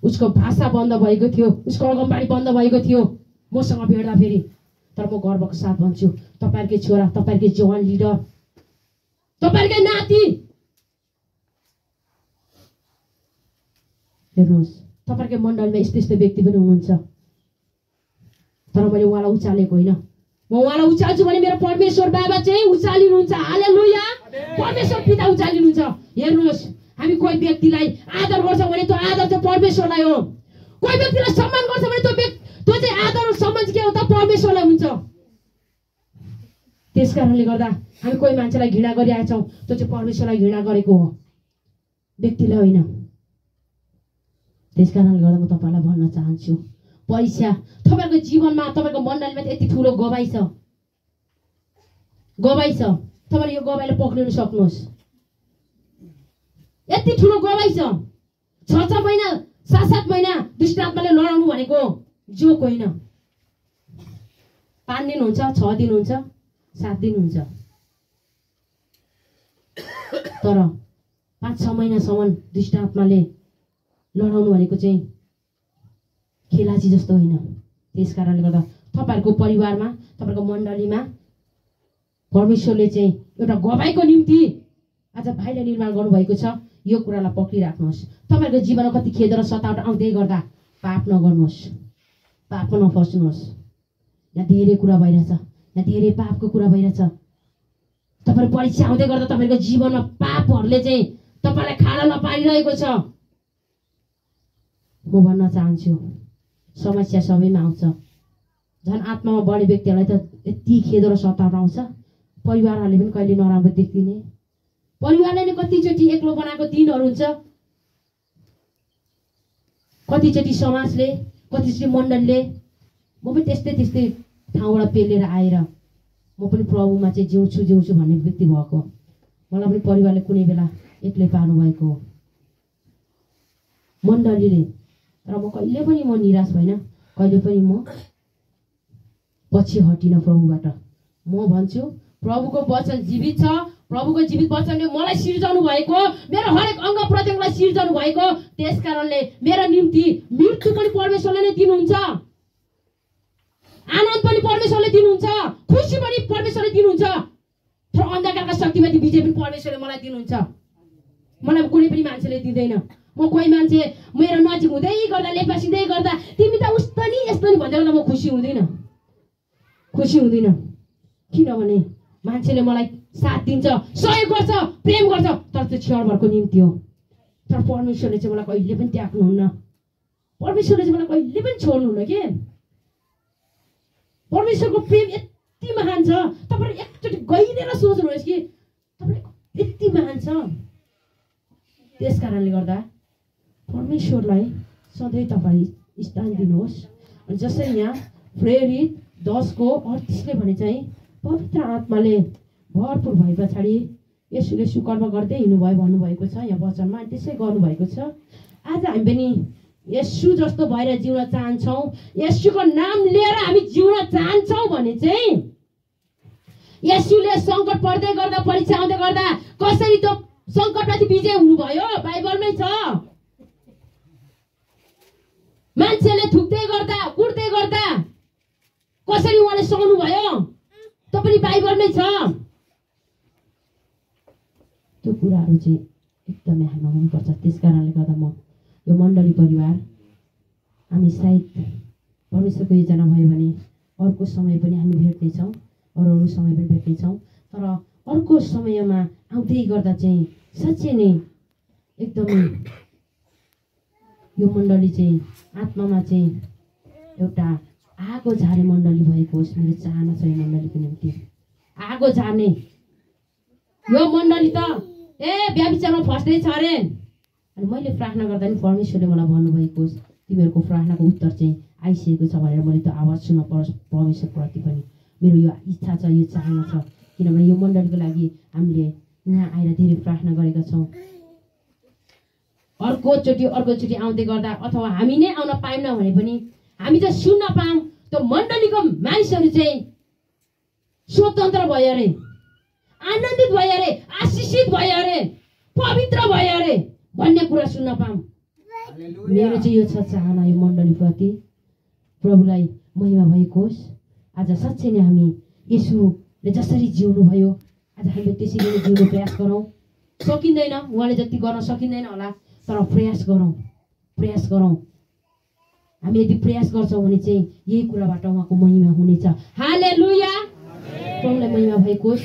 उसको भाषा बन्द भएको थियो, उसको अगमबाडी बन्द भएको थियो मसँग भेट्दाखेरि। तर म गर्वको साथ भन्छु, तपाईँहरूकै छोरा, तपाईँहरूकै जवान लिडर, तपाईँहरूकै नाति, हेर्नुहोस्, तपाईँहरूकै मण्डलमा यस्तो यस्तो व्यक्ति पनि हुनुहुन्छ। तर मैले उहाँलाई उचालेको होइन। म उहाँलाई उचाल्छु भने मेरो परमेश्वर बाबा चाहिँ उचालिनुहुन्छ। हालेलुया, परमेश्वर पिता उचालिनुहुन्छ। हेर्नुहोस्, हामी कोही व्यक्तिलाई आदर गर्छौँ भने त्यो आदर चाहिँ परमेश्वरलाई हो। कोही व्यक्तिलाई सम्मान गर्छ भने त्यो चाहिँ आदर र सम्मान के हो त? परमेश्वरलाई हुन्छ। त्यस कारणले गर्दा हामी कोही मान्छेलाई घृणा गरिरहेका छौँ, त्यो चाहिँ परमेश्वरलाई घृणा गरेको हो, व्यक्तिलाई होइन। त्यस कारणले गर्दा म तपाईँलाई भन्न चाहन्छु, परीक्षा तपाईँको जीवनमा, तपाईँको मण्डलीमा यति ठुलो गवाई छ, गवाई छ। तपाईँले यो गवाईलाई पक्रिन सक्नुहोस्। यति ठुलो गवाई छ। 6 महिना 7 महिना दुष्ट आत्माले लडाउनु भनेको जोक होइन। 5 दिन हुन्छ, 6 दिन हुन्छ, 7 दिन हुन्छ, तर 5-6 महिनासम्म दुष्ट आत्माले लडाउनु भनेको चाहिँ खेलाची जस्तो होइन। त्यस कारणले गर्दा तपाईँहरूको परिवारमा, तपाईँहरूको मण्डलीमा परमेश्वरले चाहिँ एउटा गवाईको निम्ति आज भाइलाई निर्माण गर्नुभएको छ। यो कुरालाई पक्रिराख्नुहोस्। तपाईँहरूको जीवनमा कति खेद र सतावट आउँदै गर्दा पाप नगर्नुहोस्, पापमा नफस्नुहोस्। यहाँ धेरै कुरा भइरहेछ, यहाँ धेरै पापको कुरा भइरहेछ। तपाईँहरू परीक्षा आउँदै गर्दा तपाईँहरूको जीवनमा पापहरूले चाहिँ तपाईँलाई खान नपारिरहेको छ। म भन्न चाहन्छु, समस्या सबैमा आउँछ। झन् आत्मामा बढ्ने व्यक्तिहरूलाई त यति खेद र सतावट आउँछ, परिवारहरूले पनि कहिले नराम्रो देख्दिने, परिवारले नै कतिचोटि एक्लो बनाएको दिनहरू हुन्छ, कतिचोटि समाजले, कतिचोटि मण्डलले। म पनि त्यस्तै ठाउँबाट पेलेर आएर म पनि प्रभुमा चाहिँ जिउँछु भन्ने व्यक्ति भएको। मलाई पनि परिवारले कुनै बेला एक्लै पार्नु भएको हो, मण्डलीले। तर म कहिले पनि म निराश भएन, कहिले पनि म पछि हटिन प्रभुबाट। म भन्छु प्रभुको वचन जीवित छ, प्रभुको जीवित वचनले मलाई सिर्जनु भएको, मेरो हरेक अङ्ग प्रत्यङ्गलाई सिर्जनु भएको। त्यसकारणले मेरो निम्ति मृत्यु पनि परमेश्वरले नै दिनुहुन्छ, आनन्द पनि परमेश्वरले दिनुहुन्छ, खुसी पनि परमेश्वरले दिनुहुन्छ, तर अन्धकारका शक्तिमाथि विजय पनि परमेश्वरले मलाई दिनुहुन्छ। मलाई कुनै पनि मान्छेले दिँदैन। म कोही मान्छे मेरो नजिक हुँदै गर्दा, लेपासिँदै गर्दा तिमी त उस्तो नि यस्तो नि भन्दै गर्दा म खुसी हुँदिनँ। किनभने मान्छेले मलाई साथ दिन्छ, सहयोग गर्छ, प्रेम गर्छ, तर त्यो क्षणभरको निम्ति हो। तर परमेश्वरले चाहिँ मलाई कहिले पनि त्याग्नुहुन्न, परमेश्वरले चाहिँ मलाई कहिले पनि छोड्नुहुन्न के। परमेश्वरको प्रेम यति महान छ, तपाईँले एकचोटि गइदिएर सोच्नुहोस् कि तपाईँले यति महान छ। त्यस कारणले गर्दा परमेश्वरलाई सधैँ तपाईँ स्थान दिनुहोस्। जसरी यहाँ प्रेरित 10:38 भने चाहिँ पवित्र आत्माले भरपुर भए पछाडि यसुले सुकर्म गर्दै हिँड्नुभयो भन्नुभएको छ यहाँ वचनमा। त्यसै गर्नुभएको छ। आज हामी पनि यसु जस्तो भएर जिउन चाहन्छौँ, यसुको नाम लिएर हामी जिउन चाहन्छौँ भने चाहिँ यसुले सङ्कट पर्दै गर्दा, परीक्षा आउँदै गर्दा कसरी त्यो सङ्कटमाथि विजय हुनुभयो बाइबलमै छ। मान्छेले थुक्दै गर्दा, कुट्दै गर्दा कसरी उहाँले सहनु भयो त्यो पनि बाइबलमै छ। त्यो कुराहरू चाहिँ एकदमै हामीमा हुनुपर्छ। त्यस कारणले गर्दा म यो मण्डली परिवार हामी सायद परमेश्वरको योजना भयो भने अर्को समय पनि हामी भेट्नेछौँ, अरू समय पनि भेट्नेछौँ। तर अर्को समयमा आउँदै गर्दा चाहिँ साँच्चै नै एकदमै यो मण्डली चाहिँ आत्मामा चाहिँ एउटा आगो झार्ने मण्डली भएको होस्। मेरो चाहना छ यो मण्डलीको निम्ति आगो झार्ने। यो मण्डली त व्याभिचारमा फस्दै छ अरे। अनि मैले प्रार्थना गर्दा पनि परमेश्वरले मलाई भन्नुभएको होस् तिमीहरूको प्रार्थनाको उत्तर चाहिँ आइसकेको छ भनेर मैले त्यो आवाज सुन्न परोस् परमेश्वरप्रति पनि। मेरो यो इच्छा छ, यो चाहना छ। किनभने यो मण्डलीको लागि हामीले यहाँ आएर धेरै प्रार्थना गरेका छौँ। अर्कोचोटि आउँदै गर्दा अथवा हामी नै आउन पाएनौँ भने पनि हामी चाहिँ सुन्न पाऊँ त्यो मण्डलीको मानिसहरू चाहिँ स्वतन्त्र भयो अरे, आनन्दित भयो अरे, आशिषित भयो अरे, पवित्र भयो अरे भन्ने कुरा सुन्न पाऊँ। मेरो चाहिँ यो छ चाहना यो मण्डलीप्रति। प्रभुलाई महिमा भएको होस्। आज साँच्चै नै हामी येशूले जसरी जिउनु भयो आज हामीले त्यसरी नै जिउनु प्रयास गरौँ। सकिँदैन, उहाँले जति गर्न सकिँदैन होला, तर प्रयास गरौँ। हामी यदि प्रयास गर्छौँ भने चाहिँ यही कुराबाट उहाँको महिमा हुनेछ। हालेलुया। प्रभुलाई महिमा भएको होस्।